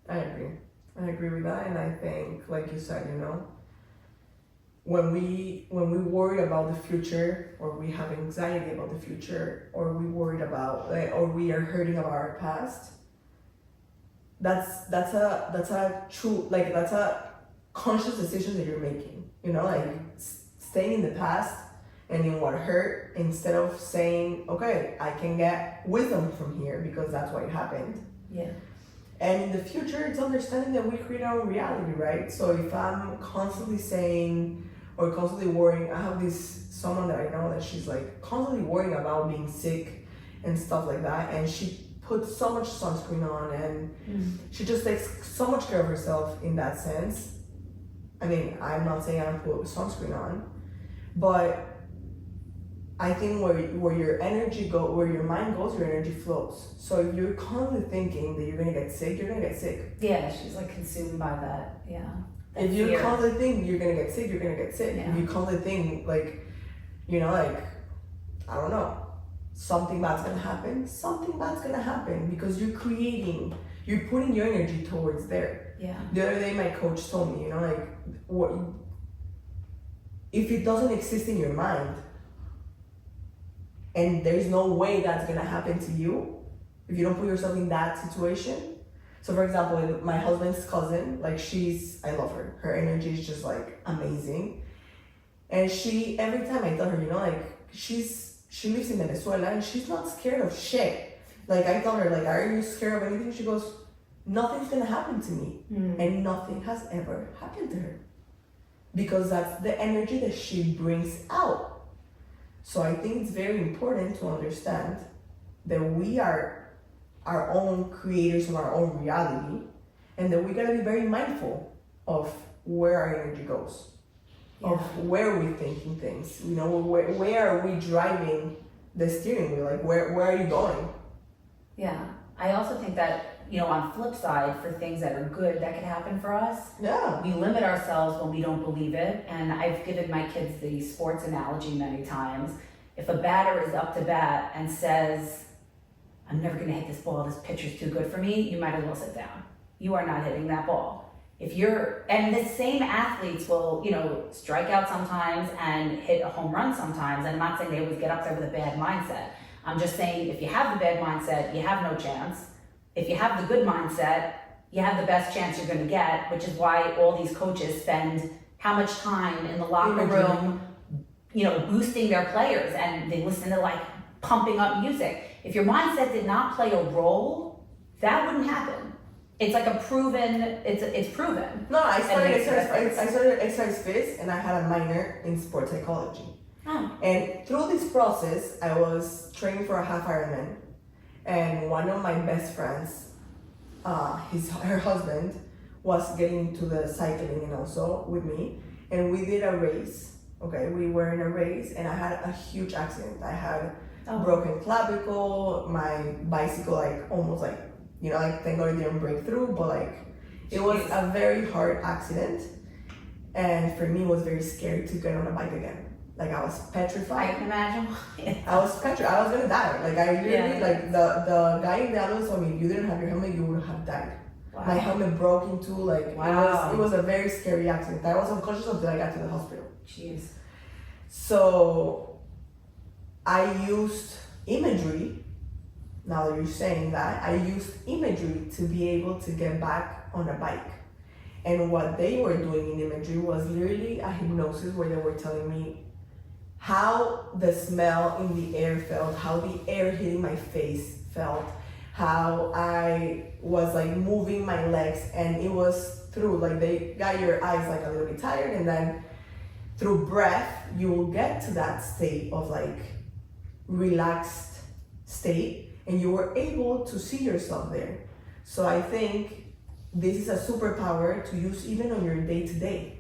I agree with that, and I think, like you said, when we worry about the future, or we have anxiety about the future, or we worried about, or we are hurting about our past, that's a conscious decision that you're making. Staying in the past and in what hurt, instead of saying, okay, I can get wisdom from here because that's what happened. Yeah. And in the future, it's understanding that we create our own reality, right? So if I'm constantly saying or constantly worrying, I have someone that I know that she's like constantly worrying about being sick and stuff like that, and she puts so much sunscreen on, and she just takes so much care of herself in that sense. I'm not saying I don't put sunscreen on, but I think where your energy where your mind goes, your energy flows. So if you're constantly thinking that you're gonna get sick, you're gonna get sick. Yeah, she's like consumed by that. Yeah. If you constantly think you're gonna get sick, you're gonna get sick. Yeah. If you constantly think I don't know, something bad's gonna happen because you're putting your energy towards there. Yeah. The other day my coach told me, if it doesn't exist in your mind, and there's no way that's gonna happen to you, if you don't put yourself in that situation. So for example, my husband's cousin, I love her. Her energy is just amazing. And every time I tell her, she she lives in Venezuela and she's not scared of shit. Like I told her, like, are you scared of anything? She goes, nothing's gonna happen to me. And nothing has ever happened to her. Because that's the energy that she brings out. So I think it's very important to understand that we are our own creators of our own reality, and that we gotta be very mindful of where our energy goes, of where we're thinking things. You know, where are we driving the steering wheel? Like, where are you going? Yeah. I also think that, you know, on flip side, for things that are good that could happen for us, we limit ourselves when we don't believe it. And I've given my kids the sports analogy many times. If a batter is up to bat and says, I'm never going to hit this ball, this pitcher's too good for me, you might as well sit down. You are not hitting that ball. And the same athletes will, you know, strike out sometimes and hit a home run sometimes. And I'm not saying they always get up there with a bad mindset. I'm just saying, if you have the bad mindset, you have no chance. If you have the good mindset, you have the best chance you're going to get, which is why all these coaches spend how much time in the locker room, you know, boosting their players, and they listen to like pumping up music. If your mindset did not play a role, that wouldn't happen. It's like a proven, it's proven. No, I started exercise phys, and I had a minor in sports psychology. Oh. And through this process, I was training for a half Ironman, and one of my best friends, her husband, was getting into the cycling and also with me, and we did a race. Okay, we were in a race, and I had a huge accident. I had broken clavicle, my bicycle like almost like, you know, like thank God it didn't break through, but like it was a very hard accident, and for me it was very scary to get on a bike again. Like I was petrified. I can imagine. I was petrified. I was gonna die. Like I literally, like the guy in the ambulance told me, if you didn't have your helmet, you would have died. Wow. My helmet broke in two. Like it was a very scary accident. I was unconscious until I got to the hospital. Jeez. So I used imagery. Now that you're saying that, I used imagery to be able to get back on a bike. And what they were doing in imagery was literally a hypnosis where they were telling me how the smell in the air felt, how the air hitting my face felt, how I was like moving my legs, and it was through, like they got your eyes like a little bit tired, and then through breath, you will get to that state of like relaxed state, and you were able to see yourself there. So I think this is a superpower to use even on your day-to-day.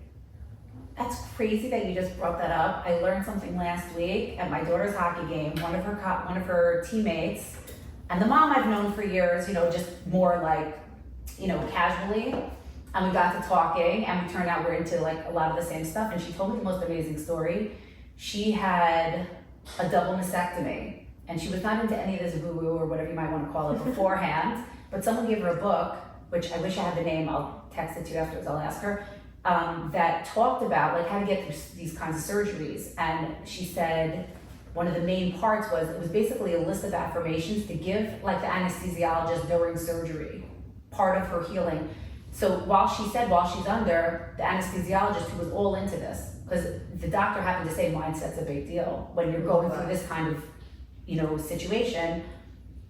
That's crazy that you just brought that up. I learned something last week at my daughter's hockey game. One of her teammates, and the mom I've known for years, you know, just more like, you know, casually. And we got to talking, and we turned out we're into like a lot of the same stuff. And she told me the most amazing story. She had a double mastectomy, and she was not into any of this woo-woo or whatever you might want to call it beforehand. But someone gave her a book, which I wish I had the name. I'll text it to you afterwards. I'll ask her. That talked about like how to get through these kinds of surgeries. And she said one of the main parts was, it was basically a list of affirmations to give like the anesthesiologist during surgery, part of her healing. So while she's under, the anesthesiologist, who was all into this, because the doctor happened to say mindset's a big deal when you're going through this kind of, you know, situation,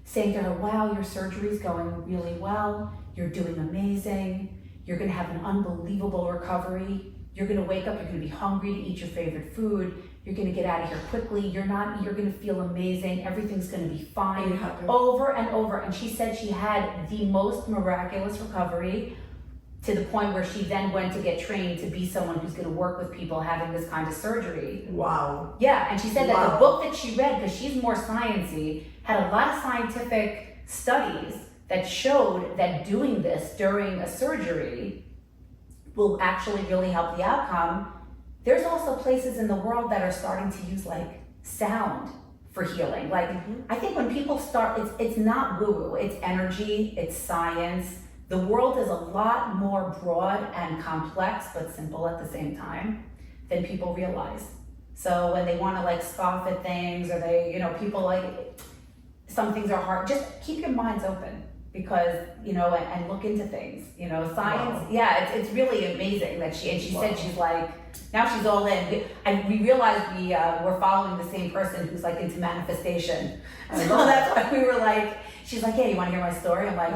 saying to her, wow, your surgery's going really well, you're doing amazing, you're gonna have an unbelievable recovery, you're gonna wake up, you're gonna be hungry to eat your favorite food, you're gonna get out of here quickly, you're gonna feel amazing, everything's gonna be fine, over and over. And she said she had the most miraculous recovery, to the point where she then went to get trained to be someone who's gonna work with people having this kind of surgery. Wow. Yeah, and she said that the book that she read, because she's more sciencey, had a lot of scientific studies that showed that doing this during a surgery will actually really help the outcome. There's also places in the world that are starting to use like sound for healing. Like, I think when people start, it's not woo-woo, it's energy, it's science. The world is a lot more broad and complex, but simple at the same time than people realize. So when they want to like scoff at things, or they, you know, people like, some things are hard, just keep your minds open. because, you know, and look into things, you know, science. Wow. Yeah, it's really amazing that she Wow. said she's like, now she's all in. And we realized we're following the same person who's like into manifestation. I So love that's why we were like, she's like, yeah, you want to hear my story? I'm like,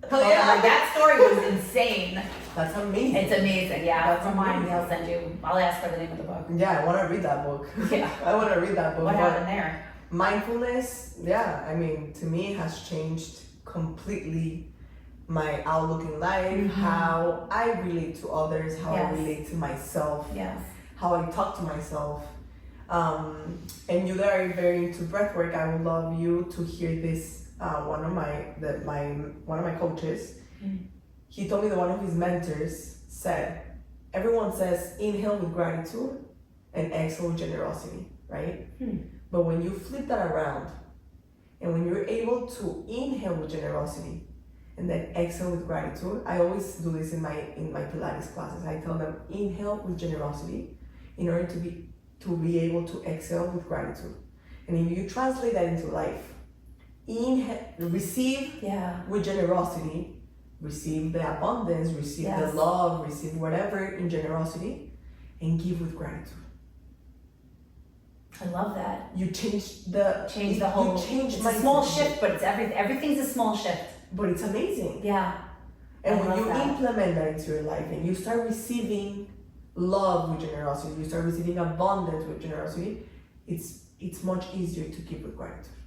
Hell yeah. I'm like, that story was insane. That's amazing. It's amazing, yeah. That's Remind me, amazing. I'll ask for the name of the book. Yeah, I want to read that book. Yeah. I want to read that book. What but happened there? mindfulness, yeah, I mean, to me, has changed completely my outlook in life, how I relate to others, how I Yes. relate to myself, Yes. how I talk to myself. And you that are very into breathwork, I would love you to hear this. One of my coaches, he told me that one of his mentors said, everyone says inhale with gratitude and exhale with generosity, right? But when you flip that around, and when you're able to inhale with generosity and then exhale with gratitude, I always do this in my Pilates classes. I tell them inhale with generosity in order to be able to exhale with gratitude. And if you translate that into life, inhale, receive with generosity, receive the abundance, receive the love, receive whatever in generosity, and give with gratitude. I love that. You change the whole. You change it's a small shift, but it's everything's a small shift. But it's amazing. Yeah. And I when you love that. implement that into your life and you start receiving love with generosity, you start receiving abundance with generosity, it's much easier to give with gratitude.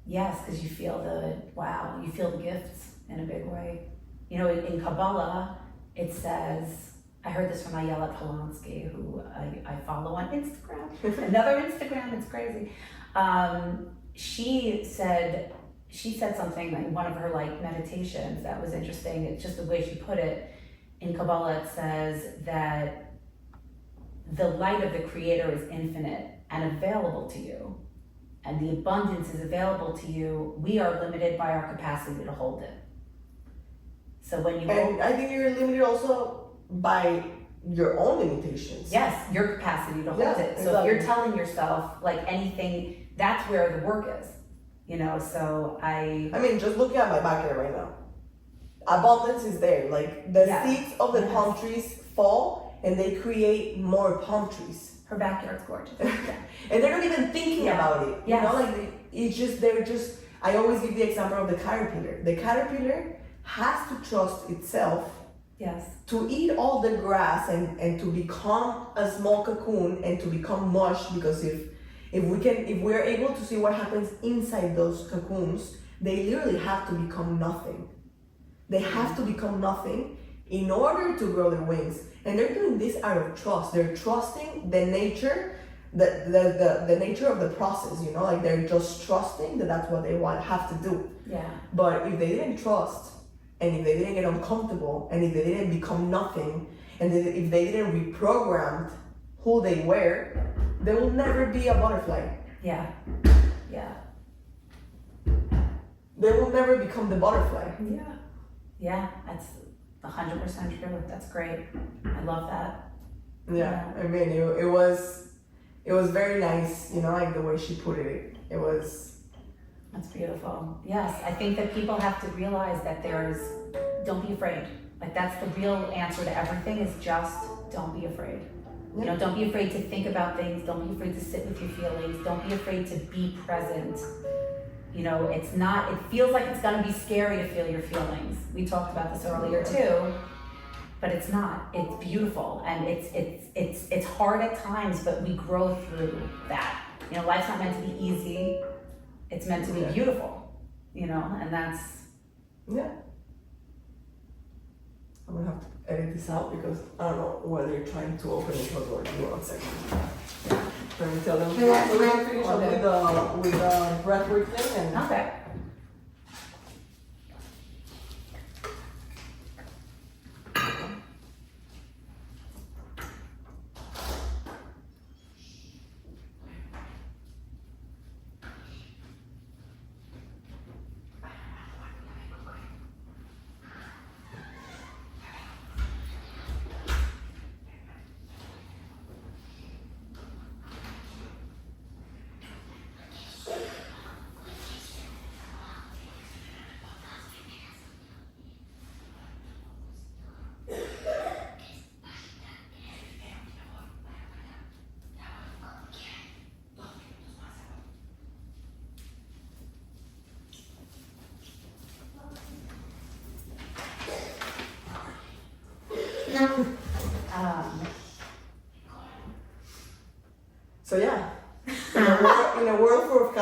Yes, because you feel the gifts in a big way. You know, in Kabbalah, it says, I heard this from Ayelet Polonsky, who I follow on Instagram. Another Instagram, it's crazy. She said something in one of her like meditations that was interesting. It's just the way she put it. In Kabbalah, it says that the light of the Creator is infinite and available to you, and the abundance is available to you. We are limited by our capacity to hold it. So when you I think you're limited also by your own limitations. Yes, your capacity to hold it. So exactly. if you're telling yourself like anything, that's where the work is. You know, so I mean, just looking at my backyard right now, abundance is there. Like the seeds of the palm trees fall and they create more palm trees. Her backyard's gorgeous. And they're not even thinking about it. You know, like they're just, I always give the example of the caterpillar. The caterpillar has to trust itself to eat all the grass and to become a small cocoon and to become mush, because if we're able to see what happens inside those cocoons, they literally have to become nothing. They have to become nothing in order to grow their wings. And they're doing this out of trust. They're trusting the nature, the nature of the process, you know, like they're just trusting that that's what they have to do. Yeah. But if they didn't trust, and if they didn't get uncomfortable, and if they didn't become nothing, and if they didn't reprogram who they were, they will never be a butterfly. Yeah. Yeah. They will never become the butterfly. Yeah. Yeah. That's 100% true. That's great. I love that. Yeah. I mean, it was very nice, you know, like the way she put it. It was. That's beautiful. Yes, I think that people have to realize that don't be afraid. Like that's the real answer to everything, is just don't be afraid. You know, don't be afraid to think about things. Don't be afraid to sit with your feelings. Don't be afraid to be present. You know, it feels like it's gonna be scary to feel your feelings. We talked about this earlier too, but it's not. It's beautiful, and it's hard at times, but we grow through that. You know, life's not meant to be easy. It's meant to be beautiful, you know, and that's. Yeah. I'm gonna have to edit this out because I don't know whether you're trying to open it or door. Give me 1 second. Let me tell them. We're gonna finish up with the breathwork thing and. Okay.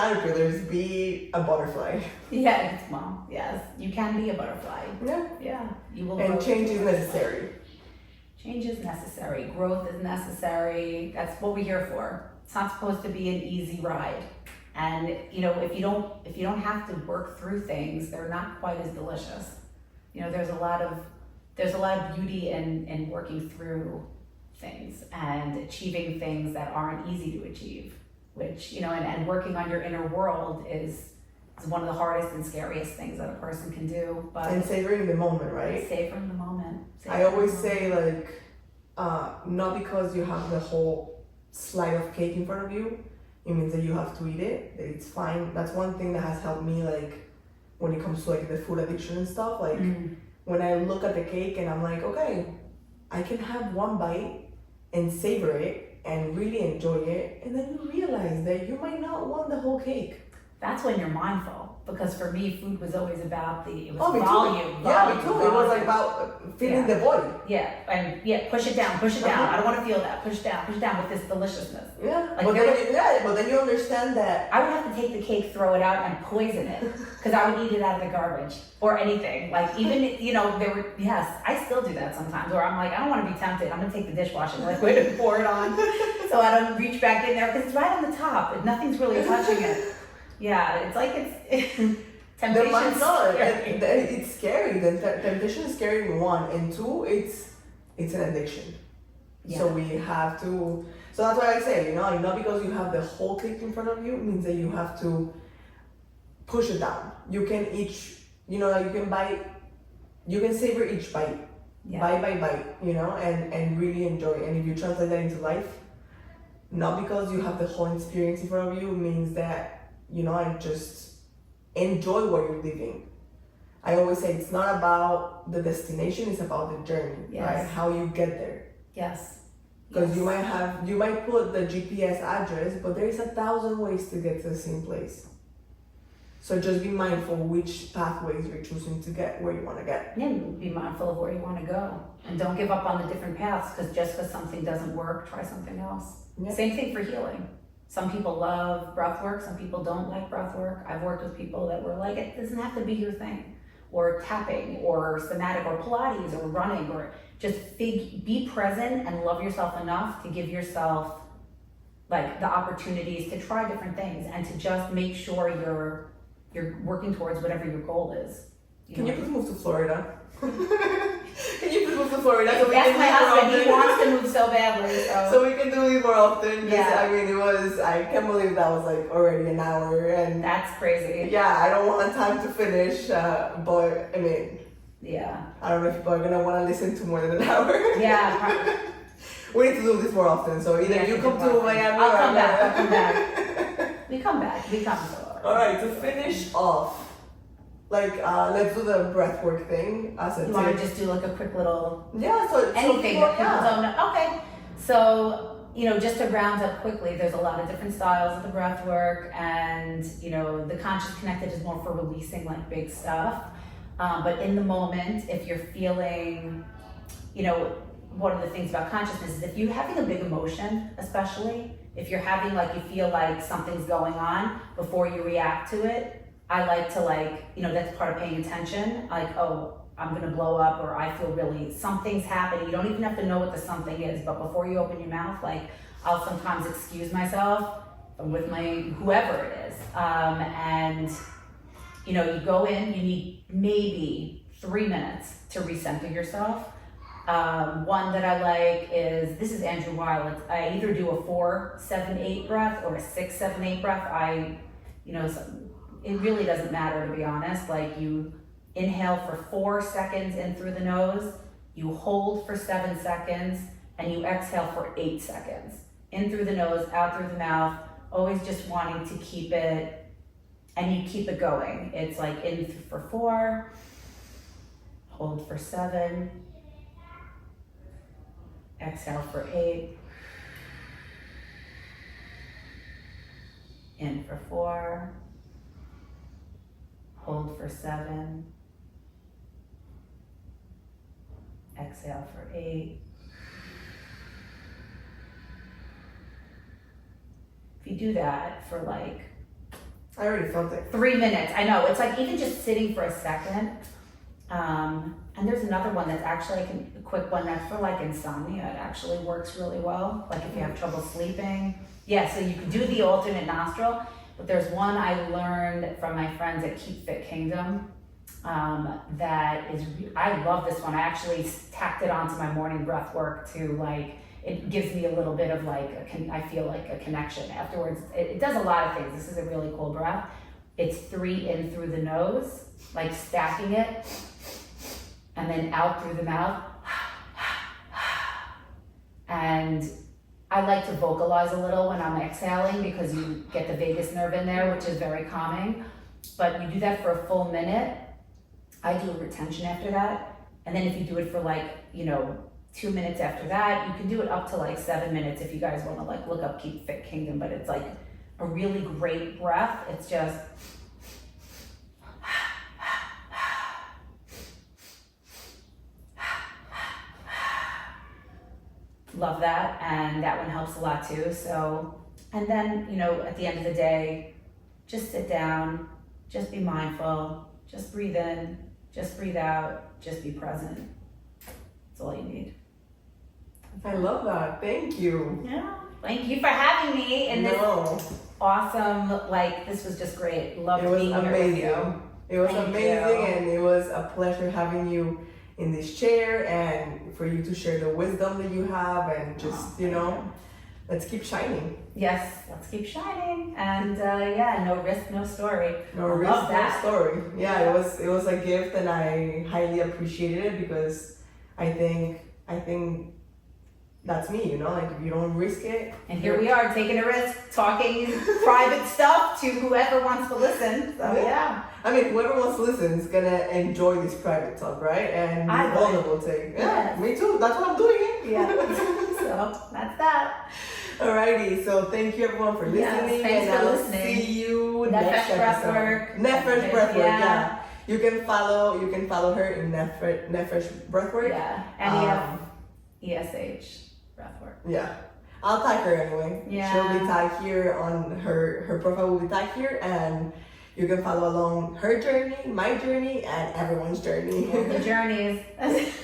caterpillars, be a butterfly. Yeah, well, yes, you can be a butterfly. Yeah. Yeah, you will. And grow change into is a butterfly. necessary. Change is necessary. Growth is necessary. That's what we're here for. It's not supposed to be an easy ride. And if you don't have to work through things, they're not quite as delicious. There's a lot of beauty in working through things and achieving things that aren't easy to achieve. Which and working on your inner world is one of the hardest and scariest things that a person can do. But And savoring the moment, right? Savoring the moment. I always say, like, not because you have the whole slice of cake in front of you, it means that you have to eat it. It's fine. That's one thing that has helped me, like, when it comes to like the food addiction and stuff. Like, when I look at the cake and I'm like, okay, I can have one bite and savor it and really enjoy it, and then you realize that you might not want the whole cake. That's when you're mindful. Because for me, food was always about me too. volume. Yeah, me too. It was like about feeling the void. Yeah, and push it down. I don't want to feel that. Push it down with this deliciousness. Yeah, Like but then you understand that. I would have to take the cake, throw it out, and poison it because I would eat it out of the garbage or anything. Like even I still do that sometimes. Where I'm like, I don't want to be tempted. I'm gonna take the dishwashing liquid and pour it on, so I don't reach back in there because it's right on the top and nothing's really touching it. Yeah, it's like it's temptation. It's scary. The temptation is scary, one, and two, it's an addiction. Yeah. So we have to. So that's why I say, not because you have the whole cake in front of you means that you have to push it down. You can you can savor each bite, bite by bite, and really enjoy it. And if you translate that into life, not because you have the whole experience in front of you means that. I just enjoy what you're living. I always say it's not about the destination, it's about the journey, right? How you get there. Yes. Because you might put the GPS address, but there's 1,000 ways to get to the same place. So just be mindful which pathways you're choosing to get where you want to get. Yeah, be mindful of where you want to go. And don't give up on the different paths because just because something doesn't work, try something else. Yeah. Same thing for healing. Some people love breath work, some people don't like breath work. I've worked with people that were like, it doesn't have to be your thing. Or tapping, or somatic, or Pilates, or running, or just be present and love yourself enough to give yourself like the opportunities to try different things and to just make sure you're working towards whatever your goal is. Can you please move to Florida? Can you please move to Florida? So That's my husband. He wants to move so badly. So we can do it more often. Yeah. I mean, I can't believe that was like already an hour. And that's crazy. Yeah, I don't want time to finish, but I mean, yeah. I don't know if people are going to want to listen to more than an hour. Yeah, probably. We need to do this more often. So either you come to Miami I'll come back. We come back. All right, to finish off. Let's do the breathwork thing as a tip. You want to just do like a quick little anything that people don't know. Okay, so just to round up quickly, there's a lot of different styles of the breathwork, and the conscious connected is more for releasing like big stuff. But in the moment, if you're feeling, one of the things about consciousness is if you're having a big emotion, especially if you're having you feel like something's going on before you react to it. I like to that's part of paying attention. Oh, I'm gonna blow up, or I feel really, something's happening. You don't even have to know what the something is, but before you open your mouth, I'll sometimes excuse myself with whoever it is. And you go in, you need maybe 3 minutes to recenter yourself. One that I like is, this is Andrew Weil. I either do a 4-7-8 breath or a 6-7-8 breath. It really doesn't matter, to be honest. You inhale for 4 seconds in through the nose, you hold for 7 seconds, and you exhale for 8 seconds. In through the nose, out through the mouth, always just wanting to keep it, and you keep it going. It's in for 4, hold for 7, exhale for 8, in for 4, hold for 7, exhale for 8. If you do that for I already felt it. 3 minutes. I know. It's like even just sitting for a second. And there's another one that's actually a quick one that's for like insomnia. It actually works really well. Like if you have trouble sleeping. Yeah, so you can do the alternate nostril, but there's one I learned from my friends at Keep Fit Kingdom. That is, I love this one. I actually tacked it onto my morning breath work to like, it gives me a little bit of like, I feel like a connection afterwards. It does a lot of things. This is a really cool breath. It's 3 in through the nose, like stacking it, and then out through the mouth. And I like to vocalize a little when I'm exhaling because you get the vagus nerve in there, which is very calming. But you do that for a full minute. I do a retention after that. And then if you do it for like, 2 minutes after that, you can do it up to like 7 minutes if you guys want to like look up Keep Fit Kingdom, but it's like a really great breath. It's just love that, and that one helps a lot too. So, and then, at the end of the day, just sit down, just be mindful, just breathe in, just breathe out, just be present. That's all you need. I love that. Thank you. Yeah. Thank you for having me in this awesome, this was just great. Loved being here with you. It was Thank amazing, you. and it was a pleasure having you in this chair and for you to share the wisdom that you have, and just, let's keep shining. Yes, let's keep shining. And no risk, no story. No I risk, love no that. story. Yeah, it was a gift, and I highly appreciated it because I think that's me, like if you don't risk it. And here we are taking a risk, talking private stuff to whoever wants to listen. So yeah. I mean, whoever wants to listen is gonna enjoy this private talk, right? And I be vulnerable to it. Yeah, Yes. me too. That's what I'm doing it. Yeah. So that's that. Alrighty, so thank you everyone for listening. Yes, thanks and for I'll listening. see you Nefesh next episode. Breathwork. Nefesh Breathwork, Yeah. You can follow her in Nefesh Breathwork. Yeah. NEFESH Breathwork. Yeah. I'll tag her anyway. Yeah. She'll be tagged here on her profile will be tagged here, and you can follow along her journey, my journey, and everyone's journey. The journeys.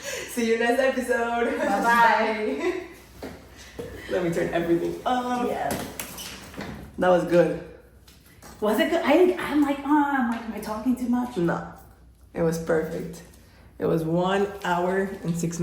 See you next episode. Bye-bye. Bye. Let me turn everything off. Yes. That was good. Was it good? I'm like, am I talking too much? No, it was perfect. It was 1 hour and 6 minutes.